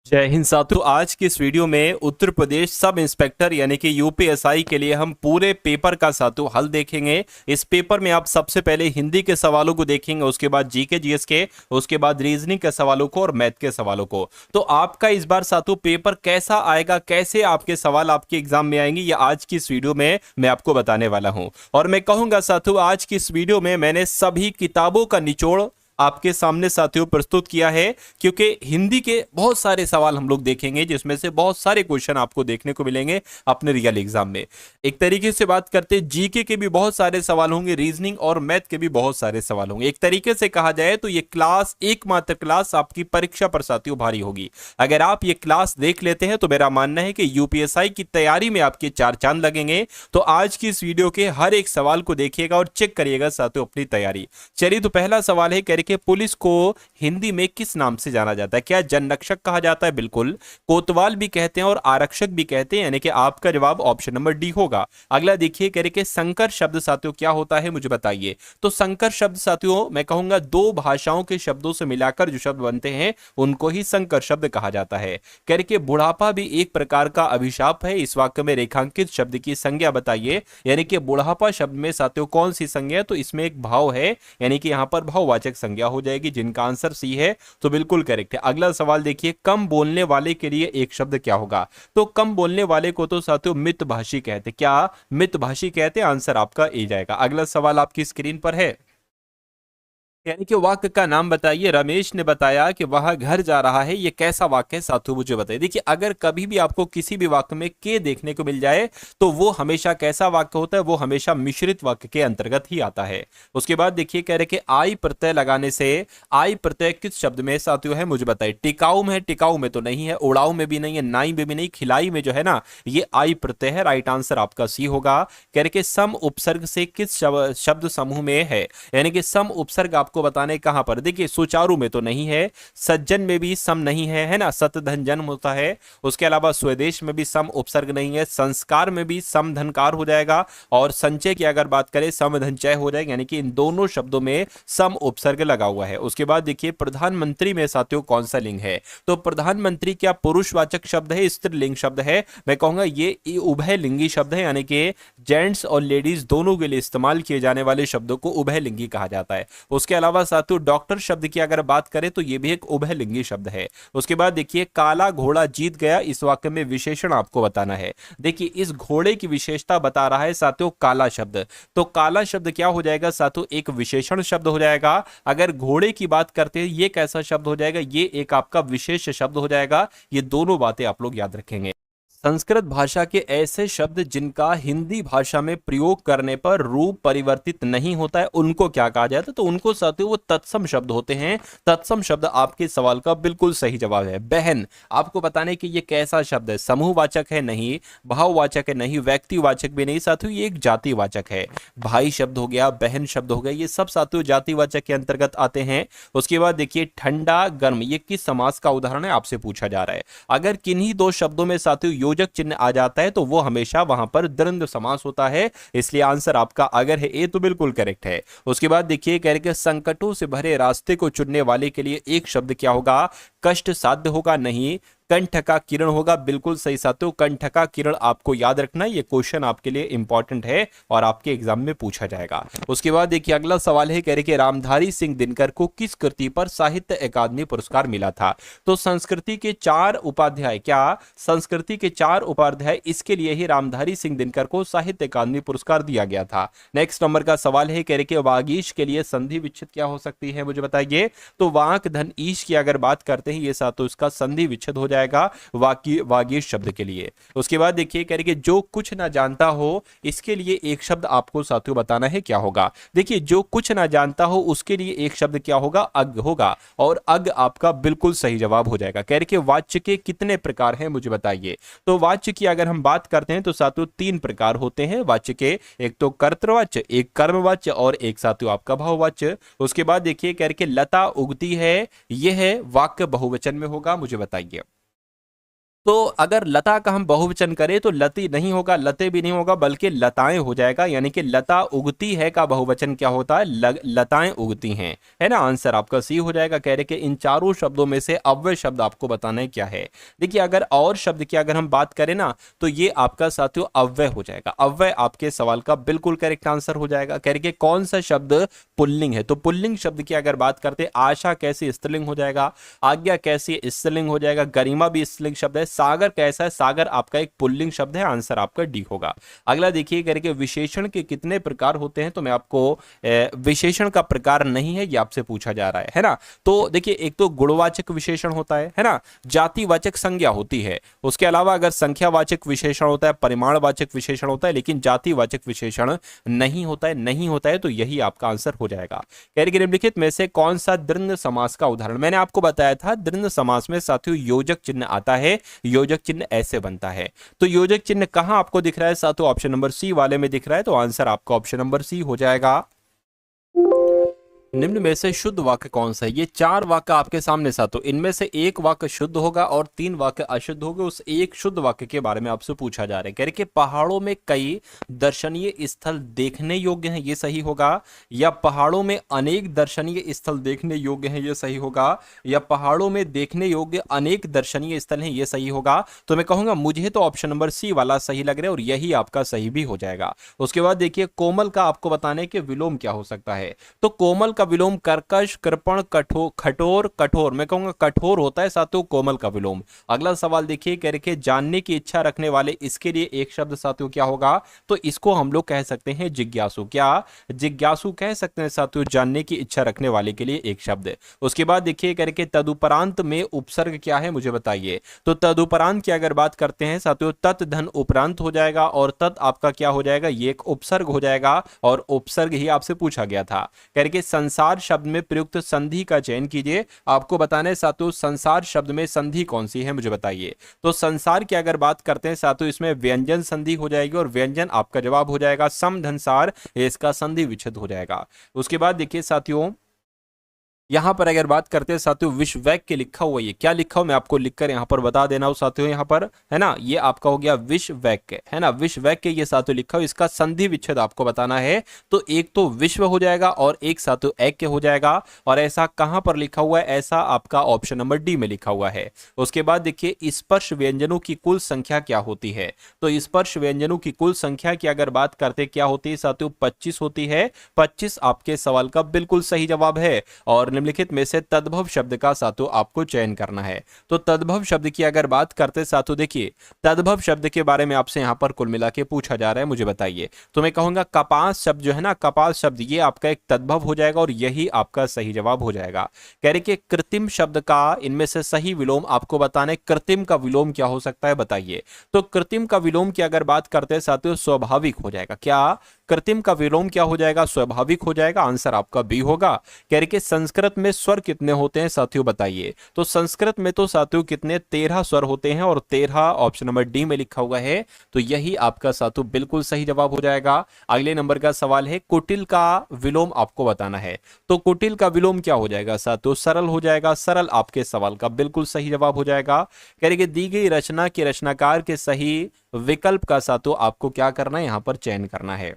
जय हिंद साथियों। आज की इस वीडियो में उत्तर प्रदेश सब इंस्पेक्टर यानी कि यूपीएसआई के लिए हम पूरे पेपर का साथियों हल देखेंगे। इस पेपर में आप सबसे पहले हिंदी के सवालों को देखेंगे, उसके बाद जीके जीएस के, उसके बाद रीजनिंग के सवालों को और मैथ के सवालों को। तो आपका इस बार साथियों पेपर कैसा आएगा, कैसे आपके सवाल आपके एग्जाम में आएंगे, ये आज की इस वीडियो में मैं आपको बताने वाला हूं। और मैं कहूंगा साथियों आज की इस वीडियो में मैंने सभी किताबों का निचोड़ आपके सामने साथियों प्रस्तुत किया है, क्योंकि हिंदी के बहुत सारे सवाल हम लोग देखेंगे जिसमें से बहुत सारे क्वेश्चन आपको देखने को मिलेंगे अपने रियल एग्जाम में। एक तरीके से बात करते जीके के भी बहुत सारे सवाल होंगे, रीजनिंग और मैथ के भी बहुत सारे सवाल होंगे। एक तरीके से कहा जाए तो ये क्लास एकमात्र क्लास आपकी परीक्षा पर साथियों भारी होगी। अगर आप ये क्लास देख लेते हैं तो मेरा मानना है कि यूपीएसआई की तैयारी में आपके चार चांद लगेंगे। तो आज की इस वीडियो के हर एक सवाल को देखिएगा और चेक करिएगा साथियों अपनी तैयारी। चलिए, तो पहला सवाल है कि पुलिस को हिंदी में किस नाम से जाना जाता है? क्या जनरक्षक कहा जाता है? बिल्कुल। कोतवाल भी कहते हैं और आरक्षक भी कहते हैं, यानी कि आपका जवाब ऑप्शन नंबर डी होगा। अगला देखिए, कह रहे कि संकर शब्द साथियों क्या होता है, मुझे बताइए। तो संकर शब्द साथियों मैं कहूंगा दो भाषाओं के शब्दों से मिलाकर जो शब्द बनते हैं उनको ही संकर शब्द कहा जाता है। कह रहे कि बुढ़ापा भी एक प्रकार का अभिशाप है। इस वाक्य में रेखांकित शब्द की संज्ञा बताइए, यानी कि बुढ़ापा शब्द में साथियों कौन सी संज्ञा? तो इसमें एक भाव है, यानी कि यहां पर भाववाचक संज्ञा हो जाएगी, जिनका आंसर सी है। तो बिल्कुल करेक्ट है। अगला सवाल देखिए, कम बोलने वाले के लिए एक शब्द क्या होगा? तो कम बोलने वाले को तो साथियों मितभाषी कहते। क्या मितभाषी कहते? आंसर आपका ए जाएगा। अगला सवाल आपकी स्क्रीन पर है, यानी कि वाक्य का नाम बताइए। रमेश ने बताया कि वह घर जा रहा है, ये कैसा वाक्य है साथियों मुझे बताइए। देखिए, अगर कभी भी आपको किसी भी वाक्य में के देखने को मिल जाए तो वो हमेशा कैसा वाक्य होता है? वो हमेशा मिश्रित वाक्य के अंतर्गत ही आता है। उसके बाद देखिए, कह रहे कि आई प्रत्यय लगाने से, आई प्रत्यय किस शब्द में साथियों है मुझे बताइए। टिकाऊ में है? टिकाऊ में तो नहीं है, उड़ाऊ में भी नहीं है, नाई में भी नहीं, खिलाई में जो है ना ये आई प्रत्यय है। राइट आंसर आपका सी होगा। कह रहे कि सम उपसर्ग से किस शब्द समूह में है, यानी कि सम उपसर्ग आपको बताने कहां पर? देखिए, सुचारू में तो नहीं है, सज्जन में भी सम नहीं है ना, सत धन जन्म होता है। उसके अलावा स्वदेश में भी सम उपसर्ग नहीं है, संस्कार में भी सम धनकार हो जाएगा, और संचय की अगर बात करें सम धनचय हो जाएगा, यानी कि इन दोनों शब्दों में सम उपसर्ग लगा हुआ है। उसके बाद देखिए, प्रधानमंत्री में साथियों कौन सा लिंग है? तो प्रधानमंत्री क्या पुरुषवाचक शब्द है, स्त्रीलिंग शब्द है? मैं कहूंगा ये उभय लिंगी शब्द है, यानी कि जेंट्स और लेडीज दोनों के लिए इस्तेमाल किए जाने वाले शब्दों को उभय लिंगी कहा जाता है। उसके अलावा साथियों डॉक्टर शब्द की अगर बात करें तो यह भी एक उभयलिंगी शब्द है। उसके बाद देखिए, काला घोड़ा जीत गया, इस वाक्य में विशेषण आपको बताना है। देखिए, इस घोड़े की विशेषता बता रहा है साथियों काला शब्द। तो काला शब्द क्या हो जाएगा साथियों? एक विशेषण शब्द हो जाएगा। अगर घोड़े की बात करते हैं ये कैसा शब्द हो जाएगा? ये एक आपका विशेष शब्द हो जाएगा। ये दोनों बातें आप लोग याद रखेंगे। संस्कृत भाषा के ऐसे शब्द जिनका हिंदी भाषा में प्रयोग करने पर रूप परिवर्तित नहीं होता है उनको क्या कहा जाता है? तो उनको साथियों वो तत्सम शब्द होते हैं। तत्सम शब्द आपके सवाल का बिल्कुल सही जवाब है। बहन आपको बताने कि ये कैसा शब्द है? समूहवाचक है? नहीं। भाववाचक है? नहीं। व्यक्तिवाचक भी नहीं साथियों, ये एक जातिवाचक है। भाई शब्द हो गया, बहन शब्द हो गया, ये सब साथियों जातिवाचक के अंतर्गत आते हैं। उसके बाद देखिए, ठंडा गर्म ये किस समास का उदाहरण है आपसे पूछा जा रहा है। अगर किन्हीं दो शब्दों में साथियों योजक चिन्ह आ जाता है तो वो हमेशा वहां पर द्वंद्व समास होता है। इसलिए आंसर आपका अगर है ए तो बिल्कुल करेक्ट है। उसके बाद देखिए, कह रहे कि संकटों से भरे रास्ते को चुनने वाले के लिए एक शब्द क्या होगा? कष्ट साध्य होगा? नहीं। कंठ का किरण होगा? बिल्कुल सही साथियों, कंठ का किरण आपको याद रखना, ये क्वेश्चन आपके लिए इंपॉर्टेंट है और आपके एग्जाम में पूछा जाएगा। उसके बाद देखिए, अगला सवाल है, कह रहे कि रामधारी सिंह दिनकर को किस कृति पर साहित्य अकादमी पुरस्कार मिला था? तो संस्कृति के 4 उपाध्याय, क्या संस्कृति के 4 उपाध्याय, इसके लिए ही रामधारी सिंह दिनकर को साहित्य अकादमी पुरस्कार दिया गया था। नेक्स्ट नंबर का सवाल है, कह रहे कि वागीश के लिए संधि विच्छेद क्या हो सकती है, मुझे बताइए। तो वाक धन ईश की अगर बात करते हैं ये साथियों इसका संधि विच्छेद हो जाएगा वागीश शब्द के लिए। उसके बाद देखिए, कह रहे कि जो कुछ ना जानता हो, इसके लिए एक शब्द आपको साथियों बताना है क्या होगा। देखिए, जो कुछ ना जानता हो उसके लिए एक शब्द क्या होगा? अग होगा, और अग आपका बिल्कुल सही जवाब हो जाएगा। कह रहे कि वाच्य के कितने प्रकार हैं, मुझे बताइए। तो वाच्य की अगर हम बात करते हैं तो साथियों 3 प्रकार होते हैं वाच्य के। एक तो कर्तृवाच्य, एक कर्मवाच्य और एक साथियों आपका भाववाच्य। उसके बाद देखिए, कह रहे कि लता उगती है, यह है वाक्य बहुवचन में होगा, मुझे बताइए। तो अगर लता का हम बहुवचन करें तो लती नहीं होगा, लते भी नहीं होगा, बल्कि लताएं हो जाएगा। यानी कि लता उगती है का बहुवचन क्या होता है, लताएं उगती हैं, है ना। आंसर आपका सी हो जाएगा। कह रहे कि इन चारों शब्दों में से अव्यय शब्द आपको बताना है क्या है। देखिए अगर और शब्द की अगर हम बात करें ना तो ये आपका साथियों अव्यय हो जाएगा। अव्यय आपके सवाल का बिल्कुल करेक्ट आंसर हो जाएगा। कह रहे कि कौन सा शब्द पुल्लिंग है, तो पुल्लिंग शब्द की अगर बात करते, आशा कैसे स्त्रीलिंग हो जाएगा, आज्ञा कैसे स्त्रीलिंग हो जाएगा, गरिमा भी स्त्रीलिंग शब्द है, सागर कैसा है, सागर आपका एक पुल्लिंग शब्द है। आंसर आपका डी होगा। अगला देखिए करके विशेषण के कितने प्रकार होते हैं, तो मैं आपको विशेषण का प्रकार नहीं है ये आपसे पूछा जा रहा है ना। तो देखिए एक तो गुणवाचक विशेषण होता है ना, जातिवाचक संज्ञा होती है, उसके अलावा अगर संख्यावाचक विशेषण होता है, परिमाणवाचक विशेषण होता है, लेकिन जातिवाचक विशेषण नहीं होता है, नहीं होता है, तो यही आपका आंसर हो जाएगा। कह रहे निम्नलिखित में से कौन सा द्वंद्व समास का उदाहरण, मैंने आपको बताया था द्वंद्व समास में साथियों योजक चिन्ह आता है, योजक चिन्ह ऐसे बनता है। तो योजक चिन्ह कहां आपको दिख रहा है साथियों, ऑप्शन नंबर सी वाले में दिख रहा है, तो आंसर आपका ऑप्शन नंबर सी हो जाएगा। निम्न में से शुद्ध वाक्य कौन सा है, ये चार वाक्य आपके सामने साथियों, इनमें से एक वाक्य शुद्ध होगा और तीन वाक्य अशुद्ध होंगे। उस एक शुद्ध वाक्य के बारे में आपसे पूछा जा रहा है। कह रहे कि पहाड़ों में कई दर्शनीय स्थल देखने योग्य हैं, ये सही होगा, या पहाड़ों में अनेक दर्शनीय स्थल देखने योग्य हैं, ये सही होगा, या पहाड़ों में देखने योग्य अनेक दर्शनीय स्थल हैं, ये सही होगा। तो मैं कहूंगा मुझे तो ऑप्शन नंबर सी वाला सही लग रहा है और यही आपका सही भी हो जाएगा। उसके बाद देखिए कोमल का आपको बताने के विलोम क्या हो सकता है, तो कोमल का विलोम कर्कश, कृपण, कठोर, कठोर, मैं कहूंगा कठोर होता है साथियों कोमल का विलोम। अगला सवाल देखिए कह रहे जानने की इच्छा रखने वाले, इसके लिए एक शब्द साथियों क्या होगा, तो इसको हम लोग कह सकते हैं जिज्ञासु। क्या जिज्ञासु कह सकते हैं साथियों जानने की इच्छा रखने वाले के लिए एक शब्द। उसके बाद देखिए कह रहे तदुपरांत में उपसर्ग क्या है मुझे बताइए, तो तदुपरांत की अगर बात करते हैं साथियों तत् धन उपरांत हो जाएगा और तत् आपका क्या हो जाएगा, ये एक उपसर्ग हो जाएगा और उपसर्ग ही आपसे पूछा गया था। कह रहे संसार शब्द में प्रयुक्त संधि का चयन कीजिए। आपको बताना है साथियों संसार शब्द में संधि कौन सी है मुझे बताइए, तो संसार की अगर बात करते हैं साथियों इसमें व्यंजन संधि हो जाएगी और व्यंजन आपका जवाब हो जाएगा समधनसार, इसका संधि विच्छेद हो जाएगा। उसके बाद देखिए साथियों यहां पर अगर बात करते हैं साथियों विश्व वैक्य लिखा हुआ, ये क्या लिखा हुआ मैं आपको लिखकर यहां पर बता देना हूं साथियों, यहां पर है ना, ये आपका हो गया विश्व वैक्य, है ना, विश्व वैक्य ये साथियों लिखा हुआ, इसका संधि विच्छेद आपको बताना है। तो एक तो विश्व हो जाएगा और एक साथियों ऐक्य हो जाएगा, और ऐसा कहां पर लिखा हुआ है, ऐसा आपका ऑप्शन नंबर डी में लिखा हुआ है। उसके बाद देखिए स्पर्श व्यंजनों की कुल संख्या क्या होती है, तो स्पर्श व्यंजनों की कुल संख्या की अगर बात करते क्या होती है साथियों 25 होती है। 25 आपके सवाल का बिल्कुल सही जवाब है। और निम्नलिखित में से तद्भव शब्द का साथियों आपको चयन करना है। तो तद्भव शब्द की अगर बात करते साथियों देखिए तद्भव शब्द के बारे में आपसे यहां पर कुल मिला के पूछा जा रहा है मुझे बताइए, तो मैं कहूंगा कपास शब्द जो है ना, कपास शब्द ये आपका एक तद्भव हो जाएगा और यही आपका सही जवाब हो जाएगा। कह रहे कि कृत्रिम शब्द का इनमें से सही विलोम आपको बताने, कृत्रिम का विलोम क्या हो सकता है बताइए, तो कृत्रिम का विलोम की अगर बात करते हैं साथियों स्वाभाविक हो जाएगा। क्या कृत्रिम का विलोम क्या हो जाएगा, स्वाभाविक हो जाएगा। आंसर आपका बी होगा। कह रहे कि संस्कृत में स्वर कितने होते हैं साथियों बताइए, तो संस्कृत में तो साथियों कितने 13 स्वर होते हैं और 13 ऑप्शन नंबर डी में लिखा हुआ है, तो यही आपका साथियों बिल्कुल सही जवाब हो जाएगा। अगले नंबर का सवाल है कुटिल का विलोम आपको बताना है, तो कुटिल का विलोम क्या हो जाएगा साथियों, सरल हो जाएगा। सरल आपके सवाल का बिल्कुल सही जवाब हो जाएगा। कह रहे कि दी गई रचना के रचनाकार के सही विकल्प का साथियों आपको क्या करना है, यहां पर चयन करना है।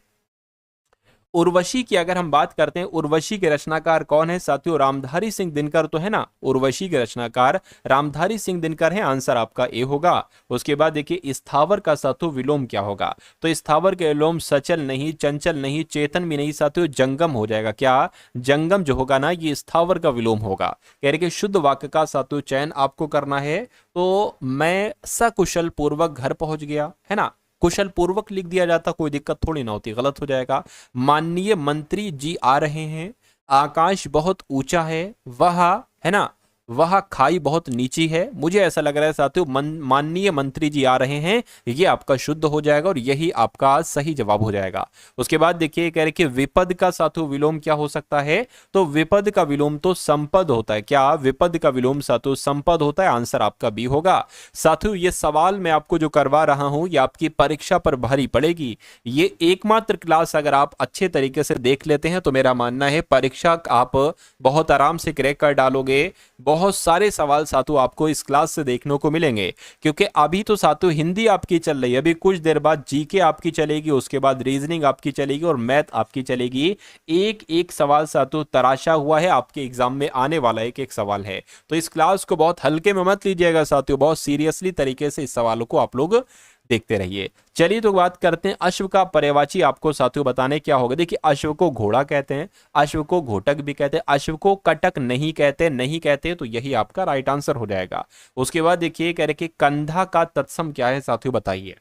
उर्वशी की अगर हम बात करते हैं, उर्वशी के रचनाकार कौन है साथियों, रामधारी सिंह दिनकर तो है ना, उर्वशी के रचनाकार रामधारी सिंह दिनकर है। आंसर आपका ए होगा। उसके बाद देखिए स्थावर का साथियों विलोम क्या होगा, तो स्थावर के विलोम सचल नहीं, चंचल नहीं, चेतन भी नहीं साथियों, जंगम हो जाएगा। क्या जंगम जो होगा ना ये स्थावर का विलोम होगा। कह रहे कि शुद्ध वाक्य का साथियों चयन आपको करना है, तो मैं सकुशल पूर्वक घर पहुंच गया, है ना, कुशल पूर्वक लिख दिया जाता कोई दिक्कत थोड़ी ना होती, गलत हो जाएगा। माननीय मंत्री जी आ रहे हैं, आकाश बहुत ऊंचा है, वह है ना, वह खाई बहुत नीची है। मुझे ऐसा लग रहा है साथियों माननीय मंत्री जी आ रहे हैं, ये आपका शुद्ध हो जाएगा और यही आपका सही जवाब हो जाएगा। उसके बाद देखिए कह रहे कि विपद का साथियों विलोम क्या हो सकता है, तो विपद का विलोम तो संपद होता है। क्या विपद का विलोम साथियों संपद होता है। आंसर आपका बी होगा। साथियों ये सवाल मैं आपको जो करवा रहा हूं ये आपकी परीक्षा पर भारी पड़ेगी। ये एकमात्र क्लास अगर आप अच्छे तरीके से देख लेते हैं तो मेरा मानना है परीक्षा आप बहुत आराम से क्रैक कर डालोगे, बहुत सारे सवाल साथियों आपको इस क्लास से देखने को मिलेंगे, क्योंकि अभी तो साथियों हिंदी आपकी चल रही है, अभी कुछ देर बाद जीके आपकी चलेगी, उसके बाद रीजनिंग आपकी चलेगी और मैथ आपकी चलेगी। एक एक सवाल साथियों तराशा हुआ है, आपके एग्जाम में आने वाला एक एक सवाल है। तो इस क्लास को बहुत हल्के में मत लीजिएगा साथियों, बहुत सीरियसली तरीके से इस सवालों को आप लोग देखते रहिए। चलिए तो बात करते हैं अश्व का पर्यायवाची आपको साथियों बताने क्या होगा। देखिए अश्व को घोड़ा कहते हैं, अश्व को घोटक भी कहते हैं, अश्व को कटक नहीं कहते, नहीं कहते, तो यही आपका राइट आंसर हो जाएगा। उसके बाद देखिए कह रहे कि कंधा का तत्सम क्या है साथियों बताइए।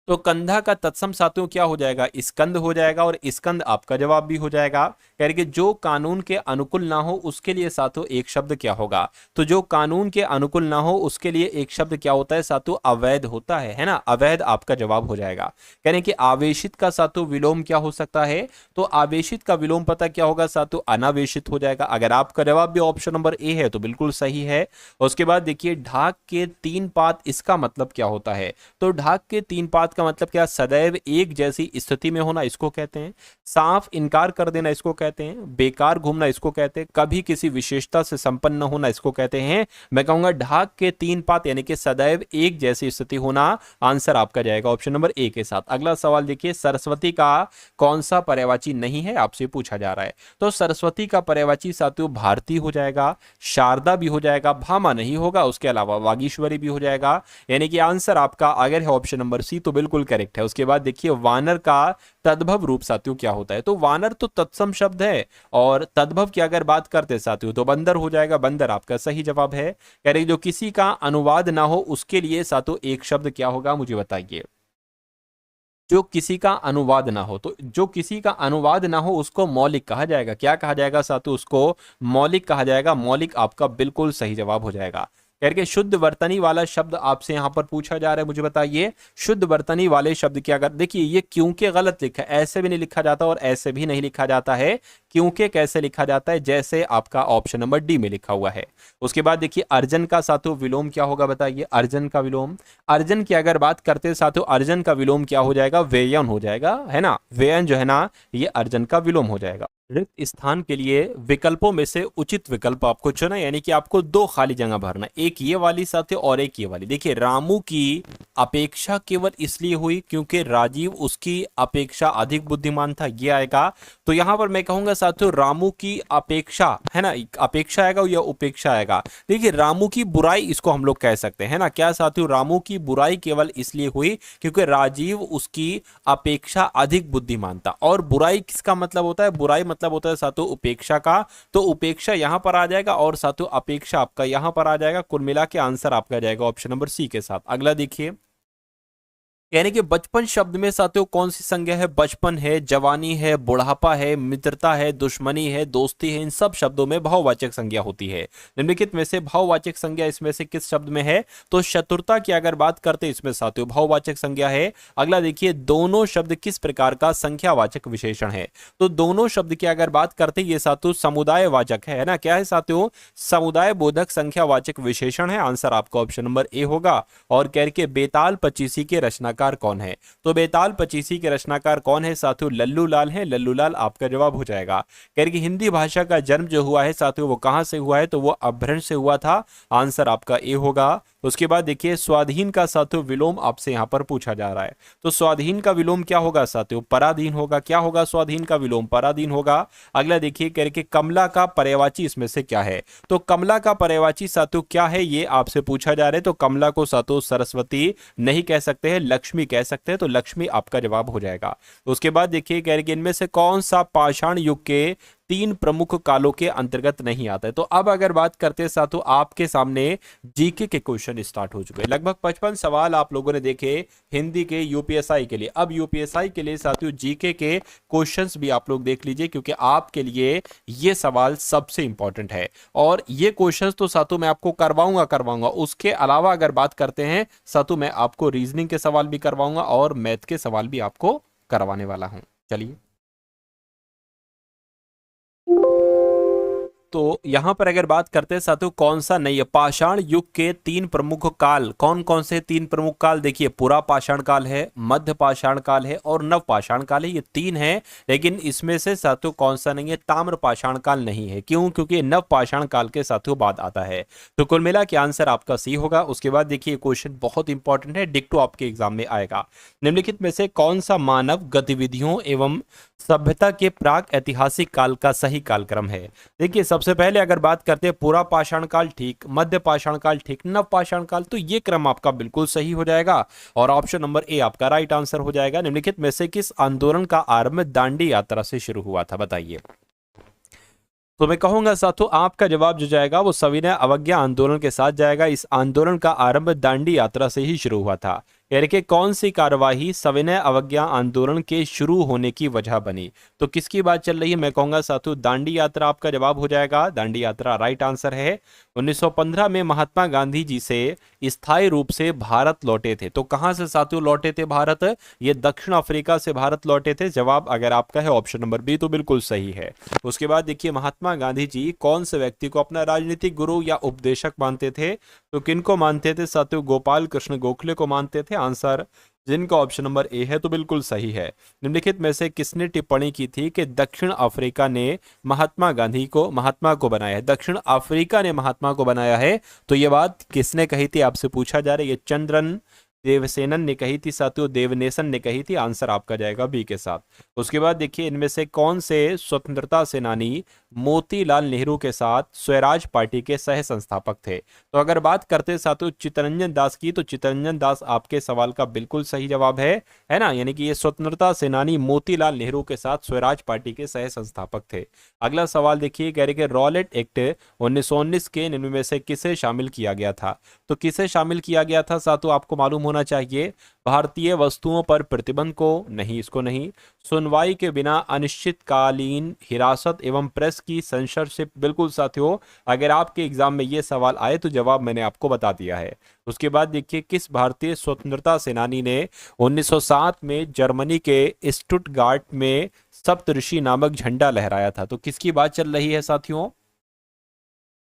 तो कंधा का तत्सम साथियों क्या हो जाएगा, स्कंद हो जाएगा, और स्कंद आपका जवाब भी हो जाएगा। कह रहे कि जो कानून के अनुकूल ना हो उसके लिए साथियों एक शब्द क्या होगा। तो जो कानून के अनुकूल ना हो उसके लिए एक शब्द क्या होता है साथियों, अवैध होता है ना, अवैध आपका जवाब हो जाएगा। कह रहे कि आवेशित का साथियों विलोम क्या हो सकता है, तो आवेशित का विलोम पता क्या होगा साथियों, अनावेशित हो जाएगा। अगर आपका जवाब भी ऑप्शन नंबर ए है तो बिल्कुल सही है। उसके बाद देखिए ढाक के तीन पात, इसका मतलब क्या होता है। तो ढाक के तीन पात का मतलब क्या, सदैव एक जैसी स्थिति में होना इसको कहते हैं, साफ इनकार कर देना इसको कहते हैं, बेकार घूमना इसको कहते हैं, कभी किसी विशेषता से संपन्न होना इसको कहते हैं। मैं कहूंगा ढाक के तीन पात यानी कि सदैव एक जैसी स्थिति होना, आंसर आपका जाएगा ऑप्शन नंबर ए के साथ। अगला सवाल देखिए सरस्वती का कौन सा पर्यायवाची नहीं है, आपसे पूछा जा रहा है। तो सरस्वती का पर्यायवाची साथियों भारती हो जाएगा, शारदा भी हो जाएगा, भामा नहीं होगा, उसके अलावा वागीश्वरी भी हो जाएगा। यानी कि आंसर आपका अगर है ऑप्शन नंबर सी तो बिल्कुल करेक्ट है। उसके बाद देखिए वानर का तद्भव रूप साथियों क्या होता है। तो वानर तो तत्सम शब्द है, और तद्भव की अगर बात करते साथियों तो बंदर हो जाएगा, बंदर आपका सही जवाब है। कह रहे जो किसी का अनुवाद ना हो उसके लिए साथियों एक शब्द क्या होगा मुझे बताइए। जो किसी का अनुवाद ना हो, तो जो किसी का अनुवाद ना हो उसको मौलिक कहा जाएगा। क्या कहा जाएगा साथियों, उसको मौलिक कहा जाएगा। मौलिक आपका बिल्कुल सही जवाब हो जाएगा। करके शुद्ध वर्तनी वाला शब्द आपसे यहां पर पूछा जा रहा है, मुझे बताइए शुद्ध वर्तनी वाले शब्द क्या। अगर देखिए ये क्योंकि गलत लिखा है, ऐसे भी नहीं लिखा जाता और ऐसे भी नहीं लिखा जाता है। क्योंकि कैसे लिखा जाता है, जैसे आपका ऑप्शन नंबर डी में लिखा हुआ है। उसके बाद देखिए अर्जन का साथियों विलोम क्या होगा बताइए। अर्जन का विलोम, अर्जन की अगर बात करते साथियों, अर्जन का विलोम क्या हो जाएगा, व्ययन हो जाएगा, है ना। व्ययन जो है ना ये अर्जन का विलोम हो जाएगा। रिक्त स्थान के लिए विकल्पों में से उचित विकल्प आपको चुना, यानी कि आपको दो खाली जगह भरना, एक ये वाली साथियों और एक ये वाली। देखिए रामू की अपेक्षा केवल इसलिए हुई क्योंकि राजीव उसकी अपेक्षा अधिक बुद्धिमान था, ये आएगा। तो यहां पर मैं कहूंगा साथियों रामू की अपेक्षा, है ना, अपेक्षा आएगा या उपेक्षा आएगा। देखिए रामू की बुराई इसको हम लोग कह सकते हैं ना, क्या साथियों, रामू की बुराई केवल इसलिए हुई क्योंकि राजीव उसकी अपेक्षा अधिक बुद्धिमान था। और बुराई किसका मतलब होता है, बुराई मतलब होता है साथियों उपेक्षा का। तो उपेक्षा यहां पर आ जाएगा और साथियों अपेक्षा आपका यहां पर आ जाएगा। कुल मिला के आंसर आपका जाएगा ऑप्शन नंबर सी के साथ। अगला देखिए यानी कि बचपन शब्द में साथियों कौन सी संज्ञा है, बचपन है, जवानी है, बुढ़ापा है, मित्रता है, दुश्मनी है, दोस्ती है, इन सब शब्दों में भाववाचक संज्ञा होती है। निम्नलिखित में से भाववाचक संज्ञा इसमें से किस शब्द में है, तो चतुरता की अगर बात करते इसमें साथियों भाववाचक संज्ञा है। अगला देखिए दोनों शब्द किस प्रकार का संख्यावाचक विशेषण है। तो दोनों शब्द की अगर बात करते ये साथियों समुदायवाचक है ना, क्या है साथियों, समुदाय बोधक संख्यावाचक विशेषण है। आंसर आपका ऑप्शन नंबर ए होगा। और कह के बेताल पचीसी के रचना कौन है, तो बेताल पचीसी के रचनाकार कौन है साथियों, लल्लू लाल है। लल्लू लाल आपका जवाब हो जाएगा। कह कि हिंदी भाषा का जन्म जो हुआ है साथियों वो कहां से हुआ है, तो वो अपभ्रंश से हुआ था। आंसर आपका ए होगा। उसके बाद देखिए स्वाधीन का साथियों विलोम आपसे यहां पर पूछा जा रहा है। तो स्वाधीन का विलोम क्या होगा साथियों, पराधीन होगा। क्या होगा स्वाधीन का विलोम, पराधीन होगा। अगला देखिए कह के कमला का पर्यायवाची इसमें से क्या है। तो कमला का पर्यायवाची साथियों क्या है ये आपसे पूछा जा रहा है। तो कमला को साथियों सरस्वती नहीं कह सकते हैं, लक्ष्मी कह सकते हैं। तो लक्ष्मी आपका जवाब हो जाएगा। उसके बाद देखिए कह रहे इनमें से कौन सा पाषाण युग के तीन प्रमुख कालों के अंतर्गत नहीं आता है। तो अब अगर बात करते हैं साथियों आपके सामने जीके के क्वेश्चन स्टार्ट हो चुके हैं। लगभग 55 सवाल आप लोगों ने देखे हिंदी के यूपीएसआई के लिए। अब यूपीएसआई के लिए साथियों जीके के क्वेश्चंस भी आप लोग देख लीजिए, क्योंकि आपके लिए ये सवाल सबसे इंपॉर्टेंट है। और ये क्वेश्चंस तो साथियों मैं आपको करवाऊंगा। उसके अलावा अगर बात करते हैं साथियों मैं आपको रीजनिंग के सवाल भी करवाऊंगा और मैथ के सवाल भी आपको करवाने वाला हूं। चलिए तो यहाँ पर अगर बात करते हैं साथियों, कौन सा नहीं है, पाषाण युग के 3 प्रमुख काल कौन कौन से 3 प्रमुख काल, देखिए पुरा पाषाण काल है, मध्य पाषाण काल है और नव पाषाण काल है, ये 3 है। लेकिन इसमें से साथियों कौन सा नहीं है, ताम्र पाषाण काल नहीं है। क्यों? क्योंकि नव पाषाण काल के साथियों बाद आता है। तो कुल मिला के आंसर आपका सी होगा। उसके बाद देखिए क्वेश्चन बहुत इंपॉर्टेंट है, डिक्टो आपके एग्जाम में आएगा। निम्नलिखित में से कौन सा मानव गतिविधियों एवं सभ्यता के प्राक ऐतिहासिक काल का सही कालक्रम है? देखिए सबसे पहले अगर बात करते हैं पूरा पाषाण काल ठीक, मध्य पाषाण काल ठीक, नव पाषाण काल, तो ये क्रम आपका बिल्कुल सही हो जाएगा और ऑप्शन नंबर ए आपका राइट आंसर हो जाएगा। निम्नलिखित में से किस आंदोलन का आरंभ दांडी यात्रा से शुरू हुआ था, बताइए। तो मैं कहूंगा साथियों आपका जवाब जो जाएगा वो सविनय अवज्ञा आंदोलन के साथ जाएगा। इस आंदोलन का आरंभ दांडी यात्रा से ही शुरू हुआ था। यानी कि कौन सी कार्यवाही सविनय अवज्ञा आंदोलन के शुरू होने की वजह बनी? तो किसकी बात चल रही है? मैं कहूंगा साथियों दांडी यात्रा आपका जवाब हो जाएगा। दांडी यात्रा राइट आंसर है। 1915 में महात्मा गांधी जी से स्थायी रूप से भारत लौटे थे। तो कहां से साथियों लौटे थे भारत? ये दक्षिण अफ्रीका से भारत लौटे थे। जवाब अगर आपका है ऑप्शन नंबर बी तो बिल्कुल सही है। उसके बाद देखिए महात्मा गांधी जी कौन से व्यक्ति को अपना राजनीतिक गुरु या उपदेशक मानते थे? तो किनको मानते थे साथियों? गोपाल कृष्ण गोखले को मानते थे। आंसर जिनका ऑप्शन नंबर ए है तो बिल्कुल सही है। निम्नलिखित में से किसने टिप्पणी की थी कि दक्षिण अफ्रीका ने महात्मा को बनाया है? दक्षिण अफ्रीका ने महात्मा को बनाया है, तो यह बात किसने कही थी आपसे पूछा जा रहा है। ये चंद्रन देवसेनन ने कही थी साथियों, देवनेसन ने कही थी। आंसर आपका जाएगा बी के साथ। उसके बाद देखिए इनमें से कौन से स्वतंत्रता सेनानी मोतीलाल नेहरू के साथ स्वराज पार्टी के सह संस्थापक थे? तो अगर बात करते साथियों चित्तरंजन दास की, तो चित्तरंजन दास आपके सवाल का बिल्कुल सही जवाब है ना। यानी कि ये स्वतंत्रता सेनानी मोतीलाल नेहरू के साथ स्वराज पार्टी के सह संस्थापक थे। अगला सवाल देखिए कह रहे कि रॉलेट एक्ट 1919 के निम्न में से किसे शामिल किया गया था? तो किसे शामिल किया गया था साथियों आपको मालूम होना चाहिए। भारतीय वस्तुओं पर प्रतिबंध को नहीं, इसको नहीं। सुनवाई के बिना अनिश्चितकालीन हिरासत एवं प्रेस की सेंसरशिप, बिल्कुल साथियों अगर आपके एग्जाम में ये सवाल आए तो जवाब मैंने आपको बता दिया है। उसके बाद देखिए किस भारतीय स्वतंत्रता सेनानी ने 1907 में जर्मनी के स्टुटगार्ट में सप्तऋषि नामक झंडा लहराया था? तो किसकी बात चल रही है साथियों?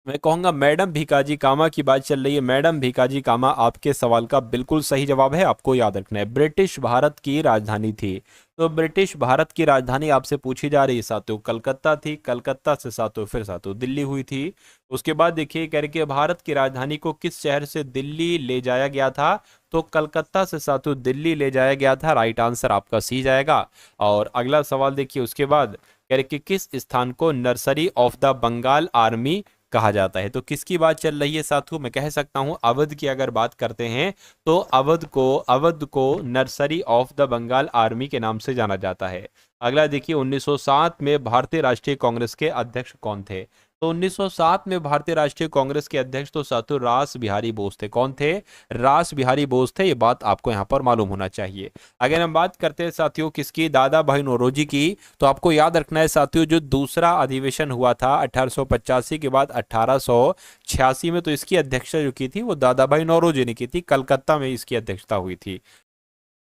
मैं कहूंगा मैडम भीकाजी कामा की बात चल रही है। मैडम भीकाजी कामा आपके सवाल का बिल्कुल सही जवाब है, आपको याद रखना है। ब्रिटिश भारत की राजधानी थी, तो ब्रिटिश भारत की राजधानी आपसे पूछी जा रही है साथियों, कलकत्ता थी। कलकत्ता से साथियों फिर साथियों दिल्ली हुई थी। उसके बाद देखिए कह रहे कि भारत की राजधानी को किस शहर से दिल्ली ले जाया गया था? तो कलकत्ता से साथियों दिल्ली ले जाया गया था। राइट आंसर आपका सी जाएगा। और अगला सवाल देखिए उसके बाद कह रहे कि किस स्थान को nursery of the Bengal army कहा जाता है? तो किसकी बात चल रही है साथियों? मैं कह सकता हूं अवध की अगर बात करते हैं तो अवध को nursery of the Bengal army के नाम से जाना जाता है। अगला देखिए 1907 में भारतीय राष्ट्रीय कांग्रेस के अध्यक्ष कौन थे? तो 1907 में भारतीय राष्ट्रीय कांग्रेस के अध्यक्ष तो साथियों रास बिहारी बोस थे। कौन थे? रास बिहारी बोस थे। ये बात आपको यहाँ पर मालूम होना चाहिए। अगर हम बात करते हैं साथियों किसकी, दादा भाई नौरोजी की, तो आपको याद रखना है साथियों जो दूसरा अधिवेशन हुआ था 1885 के बाद 1886 में, तो इसकी अध्यक्षता जो की थी वो दादा भाई नौरोजी ने की थी। कलकत्ता में इसकी अध्यक्षता हुई थी।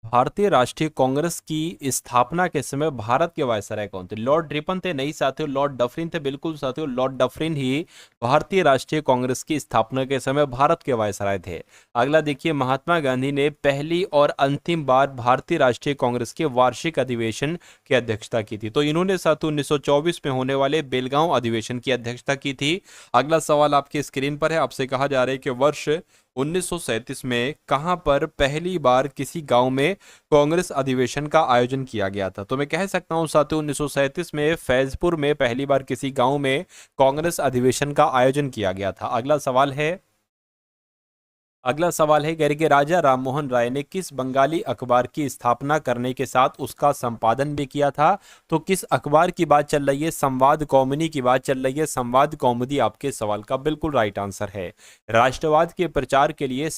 भारतीय राष्ट्रीय कांग्रेस की स्थापना के समय भारत के वायसराय कौन थे? लॉर्ड रिपन थे? नहीं साथियों, लॉर्ड डफरिन थे। बिल्कुल साथियों लॉर्ड डफरिन ही भारतीय राष्ट्रीय कांग्रेस की स्थापना के समय भारत के वायसराय थे। अगला देखिए महात्मा गांधी ने पहली और अंतिम बार भारतीय राष्ट्रीय कांग्रेस के वार्षिक अधिवेशन की अध्यक्षता की थी। तो इन्होंने साथियों 1924 में होने वाले बेलगांव अधिवेशन की अध्यक्षता की थी। अगला सवाल आपकी स्क्रीन पर है, आपसे कहा जा रहा है कि वर्ष 1937 में कहां पर पहली बार किसी गांव में कांग्रेस अधिवेशन का आयोजन किया गया था? तो मैं कह सकता हूं साथियों 1937 में फैजपुर में पहली बार किसी गांव में कांग्रेस अधिवेशन का आयोजन किया गया था। अगला सवाल है कह रहे कि राजा राममोहन राय ने किस बंगाली अखबार की स्थापना करने के साथ उसका संपादन भी किया था? तो किस अखबार की बात चल रही है? संवाद कौमुदी की बात चल रही है। संवाद कौमुदी आपके सवाल का बिल्कुल राइट आंसर है। राष्ट्रवाद के प्रचार के लिए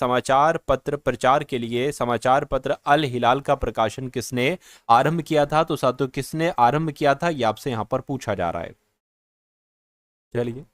समाचार पत्र अल हिलाल का प्रकाशन किसने आरंभ किया था? तो साथियों किसने आरंभ किया था ये आपसे यहां पर पूछा जा रहा है। चलिए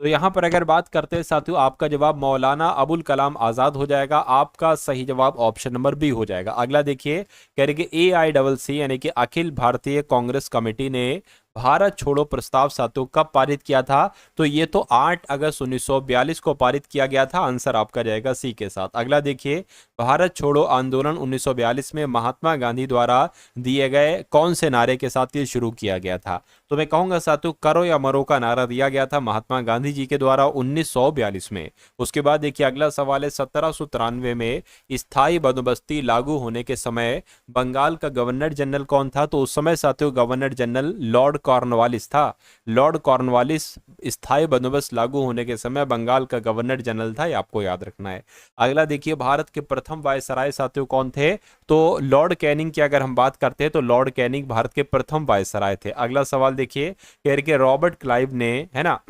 तो यहां पर अगर बात करते हैं साथियों आपका जवाब मौलाना अबुल कलाम आजाद हो जाएगा। आपका सही जवाब ऑप्शन नंबर बी हो जाएगा। अगला देखिए कह रहे कि AICC यानी कि अखिल भारतीय कांग्रेस कमेटी ने भारत छोड़ो प्रस्ताव साथियों कब पारित किया था? तो ये तो 8 अगस्त 1942 को पारित किया गया था। आंसर आपका जाएगा सी के साथ। अगला देखिए, भारत छोड़ो आंदोलन 1942 में महात्मा गांधी द्वारा दिए गए कौन से नारे के साथ ये शुरू किया गया था? तो मैं कहूंगा साथियों करो या मरो का नारा दिया गया था महात्मा गांधी जी के द्वारा 1942 में। उसके बाद देखिए अगला सवाल है, 1793 में स्थायी बंदोबस्ती लागू होने के समय बंगाल का गवर्नर जनरल कौन था? तो उस समय साथियों गवर्नर जनरल लॉर्ड कॉर्नवालिस था। लॉर्ड कॉर्नवालिस स्थायी बंदोबस्त लागू होने के समय बंगाल का गवर्नर जनरल था, ये आपको याद रखना है। अगला देखिए, भारत के प्रथम वायसराय साथियों कौन थे? तो लॉर्ड कैनिंग की अगर हम बात करते हैं तो लॉर्ड कैनिंग भारत के प्रथम वायसराय थे। अगला सवाल देखिए, कह रहे कि रॉबर्ट क्लाइव ने, है ना,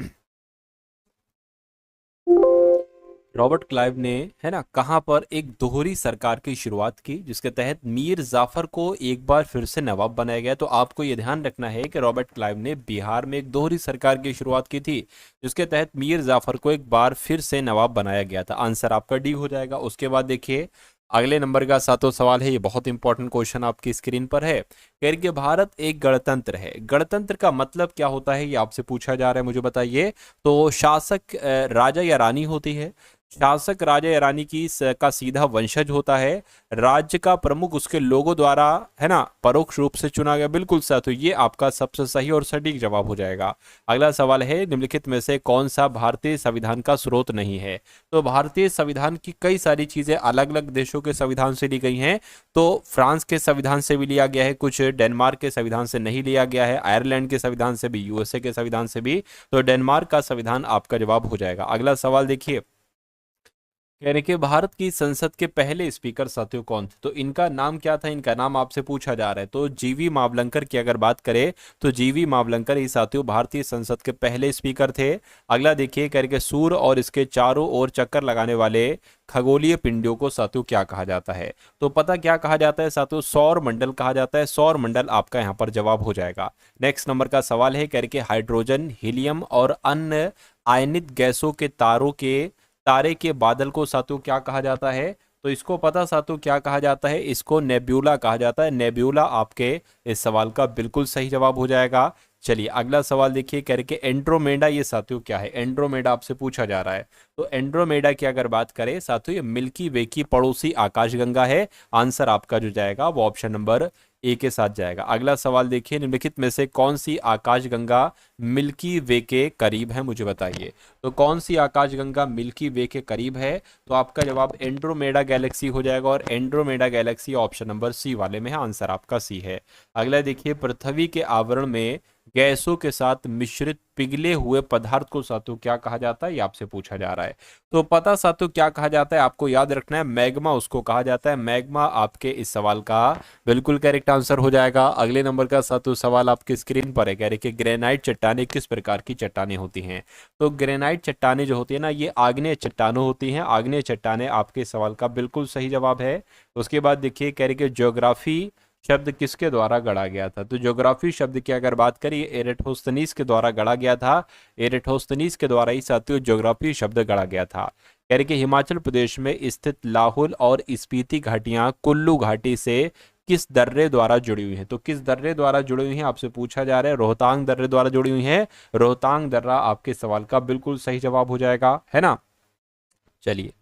रॉबर्ट क्लाइव ने, है ना, कहां पर एक दोहरी सरकार की शुरुआत की जिसके तहत मीर जाफर को एक बार फिर से नवाब बनाया गया? तो आपको यह ध्यान रखना है कि रॉबर्ट क्लाइव ने बिहार में एक दोहरी सरकार की शुरुआत की थी जिसके तहत मीर जाफर को एक बार फिर से नवाब बनाया गया था। आंसर आपका डी हो जाएगा। उसके बाद देखिए अगले नंबर का सातवां सवाल है, ये बहुत इंपॉर्टेंट क्वेश्चन आपकी स्क्रीन पर है। कह रही कि भारत एक गणतंत्र है, गणतंत्र का मतलब क्या होता है ये आपसे पूछा जा रहा है, मुझे बताइए। तो शासक राजा या रानी होती है, शासक राजा या रानी का सीधा वंशज होता है, राज्य का प्रमुख उसके लोगों द्वारा, है ना, परोक्ष रूप से चुना गया। बिल्कुल सर, तो ये आपका सबसे सही और सटीक जवाब हो जाएगा। अगला सवाल है, निम्नलिखित में से कौन सा भारतीय संविधान का स्रोत नहीं है? तो भारतीय संविधान की कई सारी चीजें अलग अलग देशों के संविधान से ली गई हैं। तो फ्रांस के संविधान से भी लिया गया है, कुछ डेनमार्क के संविधान से नहीं लिया गया है, आयरलैंड के संविधान से भी, यूएसए के संविधान से भी। तो डेनमार्क का संविधान आपका जवाब हो जाएगा। अगला सवाल देखिए, कह रहे कि भारत की संसद के पहले स्पीकर साथियों कौन थे? तो इनका नाम क्या था, इनका नाम आपसे पूछा जा रहा है। तो जीवी मावलंकर की अगर बात करें तो जीवी मावलंकर ही साथियों भारतीय संसद के पहले स्पीकर थे। अगला देखिए, कह रहे कि सूर्य और इसके चारों ओर चक्कर लगाने वाले खगोलीय पिंडों को साथियों क्या कहा जाता है? तो पता क्या कहा जाता है साथियों? सौर मंडल कहा जाता है। सौर मंडल आपका यहाँ पर जवाब हो जाएगा। नेक्स्ट नंबर का सवाल है, कह रहे कि हाइड्रोजन, हीलियम और अन्य आयनित गैसों के तारे के बादल को साथियों क्या कहा जाता है? तो इसको पता साथियों क्या कहा जाता है? इसको नेब्यूला कहा जाता है। नेब्यूला आपके इस सवाल का बिल्कुल सही जवाब हो जाएगा। चलिए अगला सवाल देखिए, कह रहे कि एंड्रोमेडा ये साथियों क्या है? एंड्रोमेडा आपसे पूछा जा रहा है। तो एंड्रोमेडा की अगर बात करें साथियों, ये मिल्की वे की पड़ोसी आकाशगंगा है। आंसर आपका जो जाएगा वो ऑप्शन नंबर ए के साथ जाएगा। अगला सवाल देखिए, निम्नलिखित में से कौन सी आकाशगंगा मिल्की वे के करीब है, मुझे बताइए। तो कौन सी आकाशगंगा मिल्की वे के करीब है? तो आपका जवाब एंड्रोमेडा गैलेक्सी हो जाएगा और Andromeda galaxy option number C वाले में है। आंसर आपका सी है। अगला देखिए, पृथ्वी के आवरण में गैसों के साथ मिश्रित पिघले हुए पदार्थ को साथियों क्या कहा जाता है? ये आपसे पूछा जा रहा है। तो पता साथियों क्या कहा जाता है, आपको याद रखना है, मैग्मा उसको कहा जाता है। मैग्मा आपके इस सवाल का बिल्कुल करेक्ट आंसर हो जाएगा। अगले नंबर का साथियों सवाल आपकी स्क्रीन पर है, कह रहे कि ग्रेनाइट चट्टानें किस प्रकार की चट्टानें होती हैं? तो ग्रेनाइट चट्टानें जो होती है ना, ये आग्नेय चट्टानें होती हैं। आग्नेय चट्टानें आपके सवाल का बिल्कुल सही जवाब है। उसके बाद देखिए, कह रहे कि ज्योग्राफी शब्द किसके द्वारा गढ़ा गया था? तो ज्योग्राफी शब्द की अगर बात करिए, एरेटोस्थनीज के द्वारा गढ़ा गया था। एरेटोस्थनीज के द्वारा ही साथियों ज्योग्राफी शब्द गढ़ा गया था। कह रहे कि हिमाचल प्रदेश में स्थित लाहौल और स्पीति घाटियां कुल्लू घाटी से किस दर्रे द्वारा जुड़ी हुई हैं? तो किस दर्रे द्वारा जुड़ी हुई हैं आपसे पूछा जा रहा है। रोहतांग दर्रे द्वारा जुड़ी हुई है। रोहतांग दर्रा आपके सवाल का बिल्कुल सही जवाब हो जाएगा, है ना। चलिए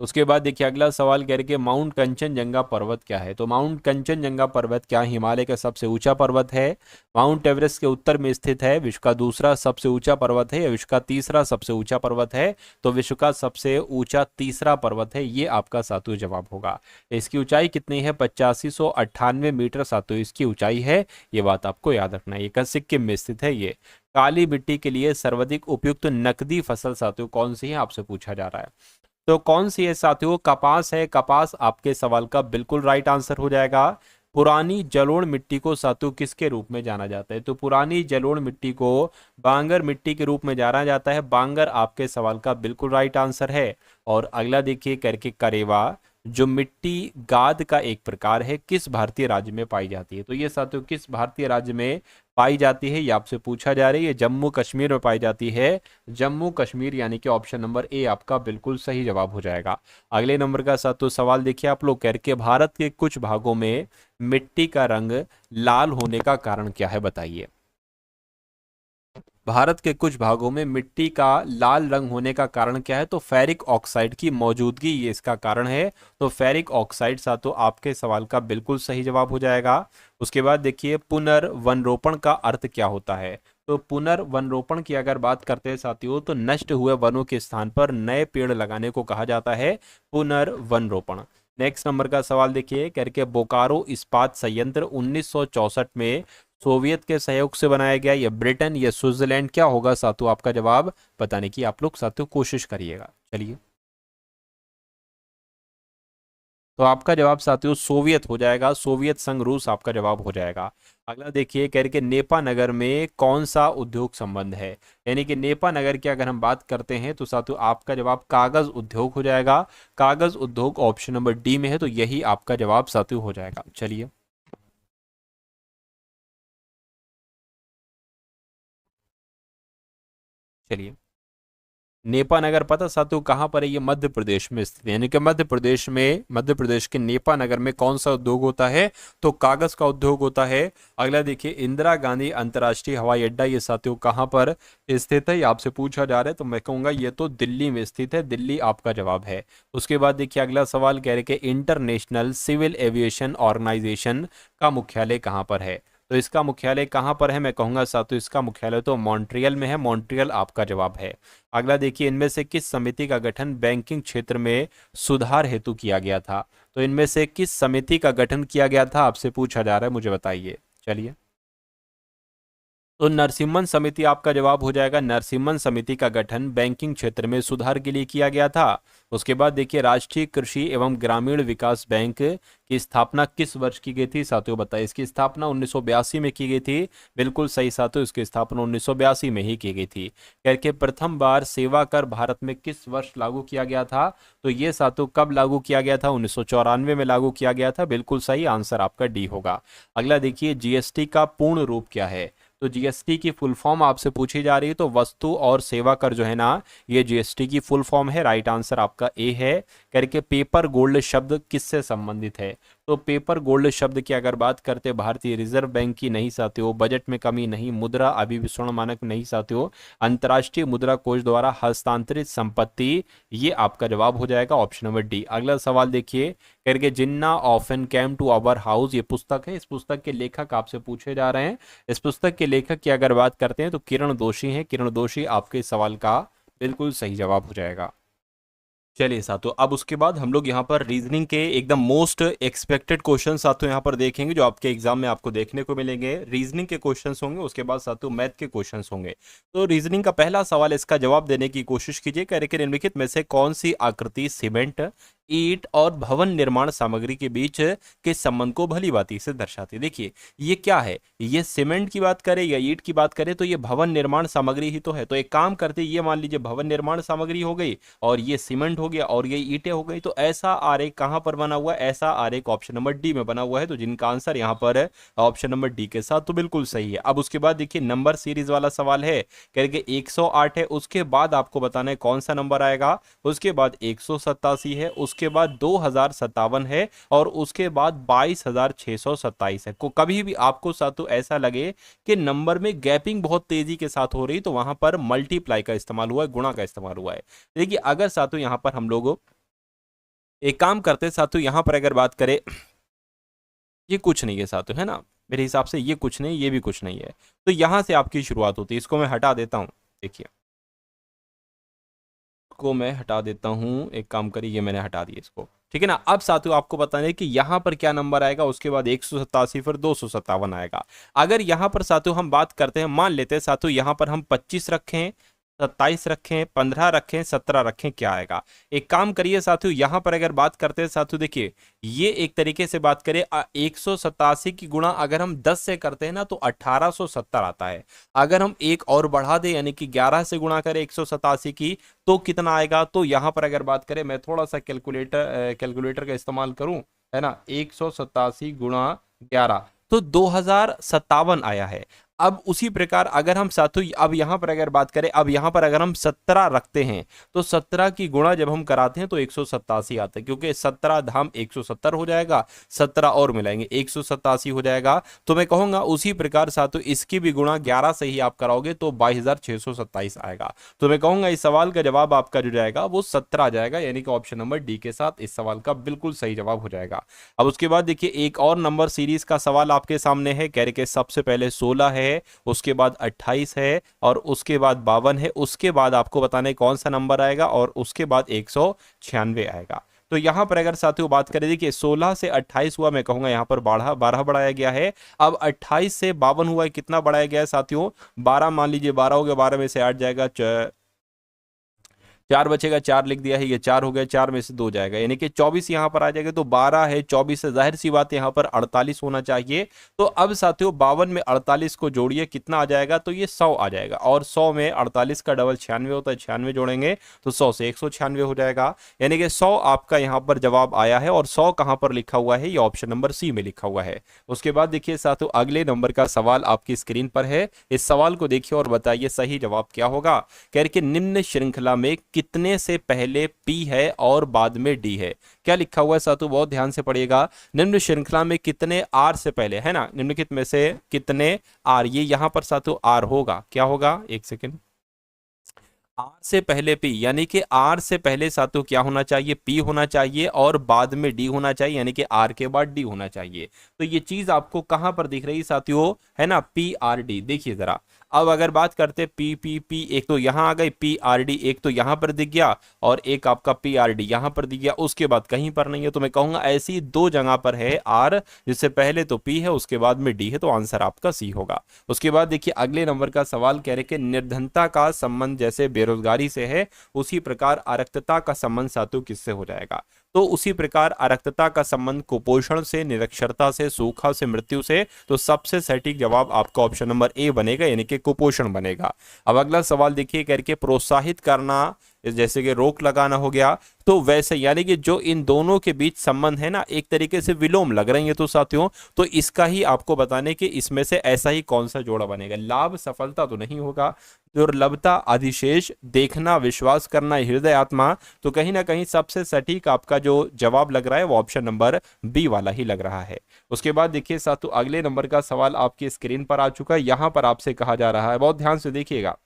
उसके बाद देखिए अगला सवाल कह रहे कि माउंट कंचनजंगा पर्वत क्या है? तो माउंट कंचनजंगा पर्वत क्या हिमालय का सबसे ऊंचा पर्वत है? माउंट एवरेस्ट के उत्तर में स्थित है, विश्व का दूसरा सबसे ऊंचा पर्वत है या विश्व का तीसरा सबसे ऊंचा पर्वत है? तो विश्व का सबसे ऊंचा तीसरा पर्वत है, ये आपका सातवां जवाब होगा। इसकी ऊंचाई कितनी है? 8598 मीटर सातों इसकी ऊंचाई है। ये बात आपको याद रखना है। ये सिक्किम में स्थित है। ये काली मिट्टी के लिए सर्वाधिक उपयुक्त नकदी फसल साथियों कौन सी है आपसे पूछा जा रहा है। तो कौन सी है साथियों? कपास है। कपास आपके सवाल का बिल्कुल राइट आंसर हो जाएगा। पुरानी जलोढ़ मिट्टी को साथियों किसके रूप में जाना जाता है? तो पुरानी जलोढ़ मिट्टी को बांगर मिट्टी के रूप में जाना जाता है। बांगर आपके सवाल का बिल्कुल राइट आंसर है। और अगला देखिए करके करेवा, जो मिट्टी गाद का एक प्रकार है, किस भारतीय राज्य में पाई जाती है? तो ये साथियों किस भारतीय राज्य में पाई जाती है ये आपसे पूछा जा रही है। जम्मू कश्मीर में पाई जाती है। जम्मू कश्मीर यानी कि ऑप्शन नंबर ए आपका बिल्कुल सही जवाब हो जाएगा। अगले नंबर का साथियों सवाल देखिए आप लोग, करके भारत के कुछ भागों में मिट्टी का रंग लाल होने का कारण क्या है, बताइए। भारत के कुछ भागों में मिट्टी का लाल रंग होने का कारण क्या है? तो फेरिक ऑक्साइड की मौजूदगी ये इसका कारण है। तो फेरिक ऑक्साइड साथों आपके सवाल का बिल्कुल सही जवाब हो जाएगा। उसके बाद देखिए पुनर्वनरोपण का अर्थ क्या होता है? तो पुनर्वनरोपण की अगर बात करते हैं साथियों तो नष्ट हुए वनों के स्थान पर नए पेड़ लगाने को कहा जाता है पुनर्वनरोपण। नेक्स्ट नंबर का सवाल देखिए करके बोकारो इस्पात संयंत्र 1964 में सोवियत के सहयोग से बनाया गया, या ब्रिटेन या स्विट्जरलैंड, क्या होगा साथियों आपका जवाब बताने की आप लोग साथियों कोशिश करिएगा। चलिए, तो आपका जवाब साथियों सोवियत हो जाएगा, सोवियत संघ रूस आपका जवाब हो जाएगा। अगला देखिए कह रहे कि नेपा नगर में कौन सा उद्योग संबंध है? यानी कि नेपा नगर की अगर हम बात करते हैं तो साथियों आपका जवाब कागज उद्योग हो जाएगा। कागज उद्योग ऑप्शन नंबर डी में है, तो यही आपका जवाब साथियों हो जाएगा। चलिए, चलिए, नेपा नगर पता साथियों कहाँ पर है? ये मध्य प्रदेश में स्थित है। यानी कि मध्य प्रदेश में, मध्य प्रदेश के नेपा नगर में कौन सा उद्योग होता है? तो कागज का उद्योग होता है। अगला देखिए इंदिरा गांधी अंतर्राष्ट्रीय हवाई अड्डा, ये साथियों कहाँ पर स्थित है? ये आपसे पूछा जा रहा है, तो मैं कहूंगा ये तो दिल्ली में स्थित है, दिल्ली आपका जवाब है। उसके बाद देखिए अगला सवाल कह रहे कि इंटरनेशनल सिविल एविएशन ऑर्गेनाइजेशन का मुख्यालय कहाँ पर है? तो इसका मुख्यालय कहाँ पर है? मैं कहूंगा साथियों इसका मुख्यालय तो मॉन्ट्रियल में है, मॉन्ट्रियल आपका जवाब है। अगला देखिए इनमें से किस समिति का गठन बैंकिंग क्षेत्र में सुधार हेतु किया गया था? तो इनमें से किस समिति का गठन किया गया था आपसे पूछा जा रहा है, मुझे बताइए। चलिए, तो नरसिम्हन समिति आपका जवाब हो जाएगा। नरसिम्हन समिति का गठन बैंकिंग क्षेत्र में सुधार के लिए किया गया था। उसके बाद देखिए राष्ट्रीय कृषि एवं ग्रामीण विकास बैंक की स्थापना किस वर्ष की गई थी साथियों? बताइए। इसकी स्थापना 1982 में की गई थी। बिल्कुल सही साथियों, इसकी स्थापना 1982 में ही की गई थी। करके प्रथम बार सेवा कर भारत में किस वर्ष लागू किया गया था? तो ये साथियों कब लागू किया गया था? 1994 में लागू किया गया था। बिल्कुल सही आंसर आपका डी होगा। अगला देखिए जीएसटी का पूर्ण रूप क्या है? तो जीएसटी की फुल फॉर्म आपसे पूछी जा रही है, तो वस्तु और सेवा कर जो है ना, ये जीएसटी की फुल फॉर्म है। राइट आंसर आपका ए है। करके पेपर गोल्ड शब्द किससे संबंधित है? तो पेपर गोल्ड शब्द की अगर बात करते भारतीय रिजर्व बैंक की नहीं साथियों, बजट में कमी नहीं, मुद्रा अभिविष्ण मानक नहीं साथियों, अंतर्राष्ट्रीय मुद्रा कोष द्वारा हस्तांतरित संपत्ति, ये आपका जवाब हो जाएगा ऑप्शन नंबर डी। अगला सवाल देखिए करके Jinnah often came to our house, ये पुस्तक है। इस पुस्तक के लेखक आपसे पूछे जा रहे हैं। इस पुस्तक के लेखक की अगर बात करते हैं तो किरण दोषी हैं। किरण दोषी आपके सवाल का बिल्कुल सही जवाब हो जाएगा। चलिए साथियों, अब उसके बाद हम लोग यहाँ पर रीजनिंग के एकदम मोस्ट एक्सपेक्टेड क्वेश्चन साथियों यहाँ पर देखेंगे, जो आपके एग्जाम में आपको देखने को मिलेंगे। रीजनिंग के क्वेश्चंस होंगे, उसके बाद साथियों मैथ के क्वेश्चंस होंगे। तो रीजनिंग का पहला सवाल, इसका जवाब देने की कोशिश कीजिए। कह रहे कि निम्नलिखित में से कौन सी आकृति सीमेंट, ईंट और भवन निर्माण सामग्री के बीच के संबंध को भली भांति से दर्शाती है? देखिए ये क्या है, ये सीमेंट की बात करें या ईंट की बात करें तो ये भवन निर्माण सामग्री ही तो है। तो एक काम करते, ये मान लीजिए भवन निर्माण सामग्री हो गई और ये सीमेंट हो गया और ये ईंटें हो गई। तो ऐसा आरेख कहां पर बना हुआ है? ऐसा आरेख ऑप्शन नंबर डी में बना हुआ है। तो जिनका आंसर यहां पर है ऑप्शन नंबर डी के साथ, तो बिल्कुल सही है। अब उसके बाद देखिए नंबर सीरीज वाला सवाल है। कह 108 है, उसके बाद आपको बताना है कौन सा नंबर आएगा। उसके बाद 187 है, उसके बाद 2057 है और उसके बाद 22,627 है। को कभी भी आपको साथों ऐसा लगे कि नंबर में गैपिंग बहुत तेजी के साथ हो रही, तो वहां पर मल्टीप्लाई का इस्तेमाल हुआ है, गुणा का इस्तेमाल हुआ है। देखिए अगर साथों यहां पर हम लोग एक काम करते साथियों, यहां पर अगर बात करें, ये कुछ नहीं है साथियों, है ना? मेरे हिसाब से ये कुछ नहीं, ये भी कुछ नहीं है। तो यहां से आपकी शुरुआत होती है। इसको मैं हटा देता हूं। देखिए को मैं हटा देता हूं, एक काम करिए, ये मैंने हटा दिया इसको, ठीक है ना? अब साथियों आपको बताना है कि यहां पर क्या नंबर आएगा, उसके बाद 187 फिर 257 आएगा। अगर यहां पर साथियों हम बात करते हैं, मान लेते हैं साथियों यहां पर हम 25 रखें, 27 रखें, 15 रखें, 17 रखें, क्या आएगा? एक काम करिए साथियों, यहां पर अगर बात करते हैं साथियों, देखिए ये एक तरीके से बात करें 187 की गुणा अगर हम 10 से करते हैं ना तो 1870 आता है। अगर हम एक और बढ़ा दें यानी कि 11 से गुणा करें 187 की तो कितना आएगा? तो यहां पर अगर बात करें, मैं थोड़ा सा कैलकुलेटर का इस्तेमाल करूं, है ना, 187 गुणा 11 तो 2057 आया है। अब उसी प्रकार अगर हम साथों अब यहां पर अगर बात करें, अब यहां पर अगर हम 17 रखते हैं तो 17 की गुणा जब हम कराते हैं तो 187 आता है, क्योंकि 17 धाम 170 हो जाएगा, 17 और मिलाएंगे 187 हो जाएगा। तो मैं कहूंगा उसी प्रकार साथों इसकी भी गुणा 11 से ही आप कराओगे तो 22,627 आएगा। तो मैं कहूंगा इस सवाल का जवाब आपका जो जाएगा वो 17 आ जाएगा, यानी कि ऑप्शन नंबर डी के साथ इस सवाल का बिल्कुल सही जवाब हो जाएगा। अब उसके बाद देखिए एक और नंबर सीरीज का सवाल आपके सामने है, कह रहे कि सबसे पहले 16 है, उसके बाद 28 है और उसके बाद 52 है, उसके बाद आपको बताने कौन सा नंबर आएगा और उसके बाद 196 आएगा। तो यहां पर अगर साथियों बात करें, देखिए 16 से 28 हुआ, मैं कहूंगा यहां पर 12 बढ़ाया गया है। अब 28 से 52 हुआ है, कितना बढ़ाया गया है साथियों, 12 मान लीजिए, 12 हो गया, 12 में से 8 जाएगा, 4 बचेगा, 4 लिख दिया है, ये 4 हो गया, 4 में से 2 जाएगा, यानी कि 24 यहां पर आ जाएगा। तो 12 है, 24 है, जाहिर सी बात है यहां पर 48 होना चाहिए। तो अब साथियों 52 में 48 को जोड़िए, कितना आ जाएगा, तो ये 100 आ जाएगा, और 100 में 48 का डबल 96 होता है, 96 जोड़ेंगे तो 100 से 196 हो जाएगा, यानी कि 100 आपका यहां पर जवाब आया है। और 100 कहां पर लिखा हुआ है, ये ऑप्शन नंबर सी में लिखा हुआ है। उसके बाद देखिए साथियों अगले नंबर का सवाल आपकी स्क्रीन पर है, इस सवाल को देखिए और बताइए सही जवाब क्या होगा। कह रहे कि निम्न श्रृंखला में कितने से पहले पी है और बाद में डी है। क्या लिखा हुआ है साथियों, बहुत ध्यान से पढ़िएगा। निम्न श्रृंखला में कितने आर से पहले, है ना, निम्नलिखित में से कितने आर, ये यहां पर साथियों आर होगा, क्या होगा, एक सेकेंड, आर से पहले पी, यानी कि आर से पहले साथियों क्या होना चाहिए, पी होना चाहिए और बाद में डी होना चाहिए, यानी कि आर के बाद डी होना चाहिए। तो ये चीज आपको कहां पर दिख रही साथियों, है ना, पी आर डी। देखिए जरा, अब अगर बात करते पी पी पी, एक तो यहां आ गई पी आर डी, एक तो यहां पर दिख गया और एक आपका पी आर डी यहां पर दिख गया, उसके बाद कहीं पर नहीं है। तो मैं कहूंगा ऐसी 2 जगह पर है आर, जिससे पहले तो पी है उसके बाद में डी है, तो आंसर आपका सी होगा। उसके बाद देखिए अगले नंबर का सवाल कह रहे कि निर्धनता का संबंध जैसे बेरोजगारी से है, उसी प्रकार आरक्तता का संबंध साथियों किससे हो जाएगा। तो उसी प्रकार आरक्तता का संबंध कुपोषण से, निरक्षरता से, सूखा से, मृत्यु से। तो सबसे सटीक जवाब आपका ऑप्शन नंबर ए बनेगा, यानी कि कुपोषण बनेगा। अब अगला सवाल देखिए, करके प्रोत्साहित करना जैसे कि रोक लगाना हो गया, तो वैसे यानी कि जो इन दोनों के बीच संबंध है ना, एक तरीके से विलोम लग रहे हैं तो साथियों, तो इसका ही आपको बताने कि इसमें से ऐसा ही कौन सा जोड़ा बनेगा। लाभ सफलता तो नहीं होगा, दुर्लभता, अधिशेष, देखना, विश्वास करना, हृदय, आत्मा। तो कहीं ना कहीं सबसे सटीक आपका जो जवाब लग रहा है वो ऑप्शन नंबर बी वाला ही लग रहा है। उसके बाद देखिए साथियों अगले नंबर का सवाल आपकी स्क्रीन पर आ चुका है। यहां पर आपसे कहा जा रहा है, बहुत ध्यान से देखिएगा,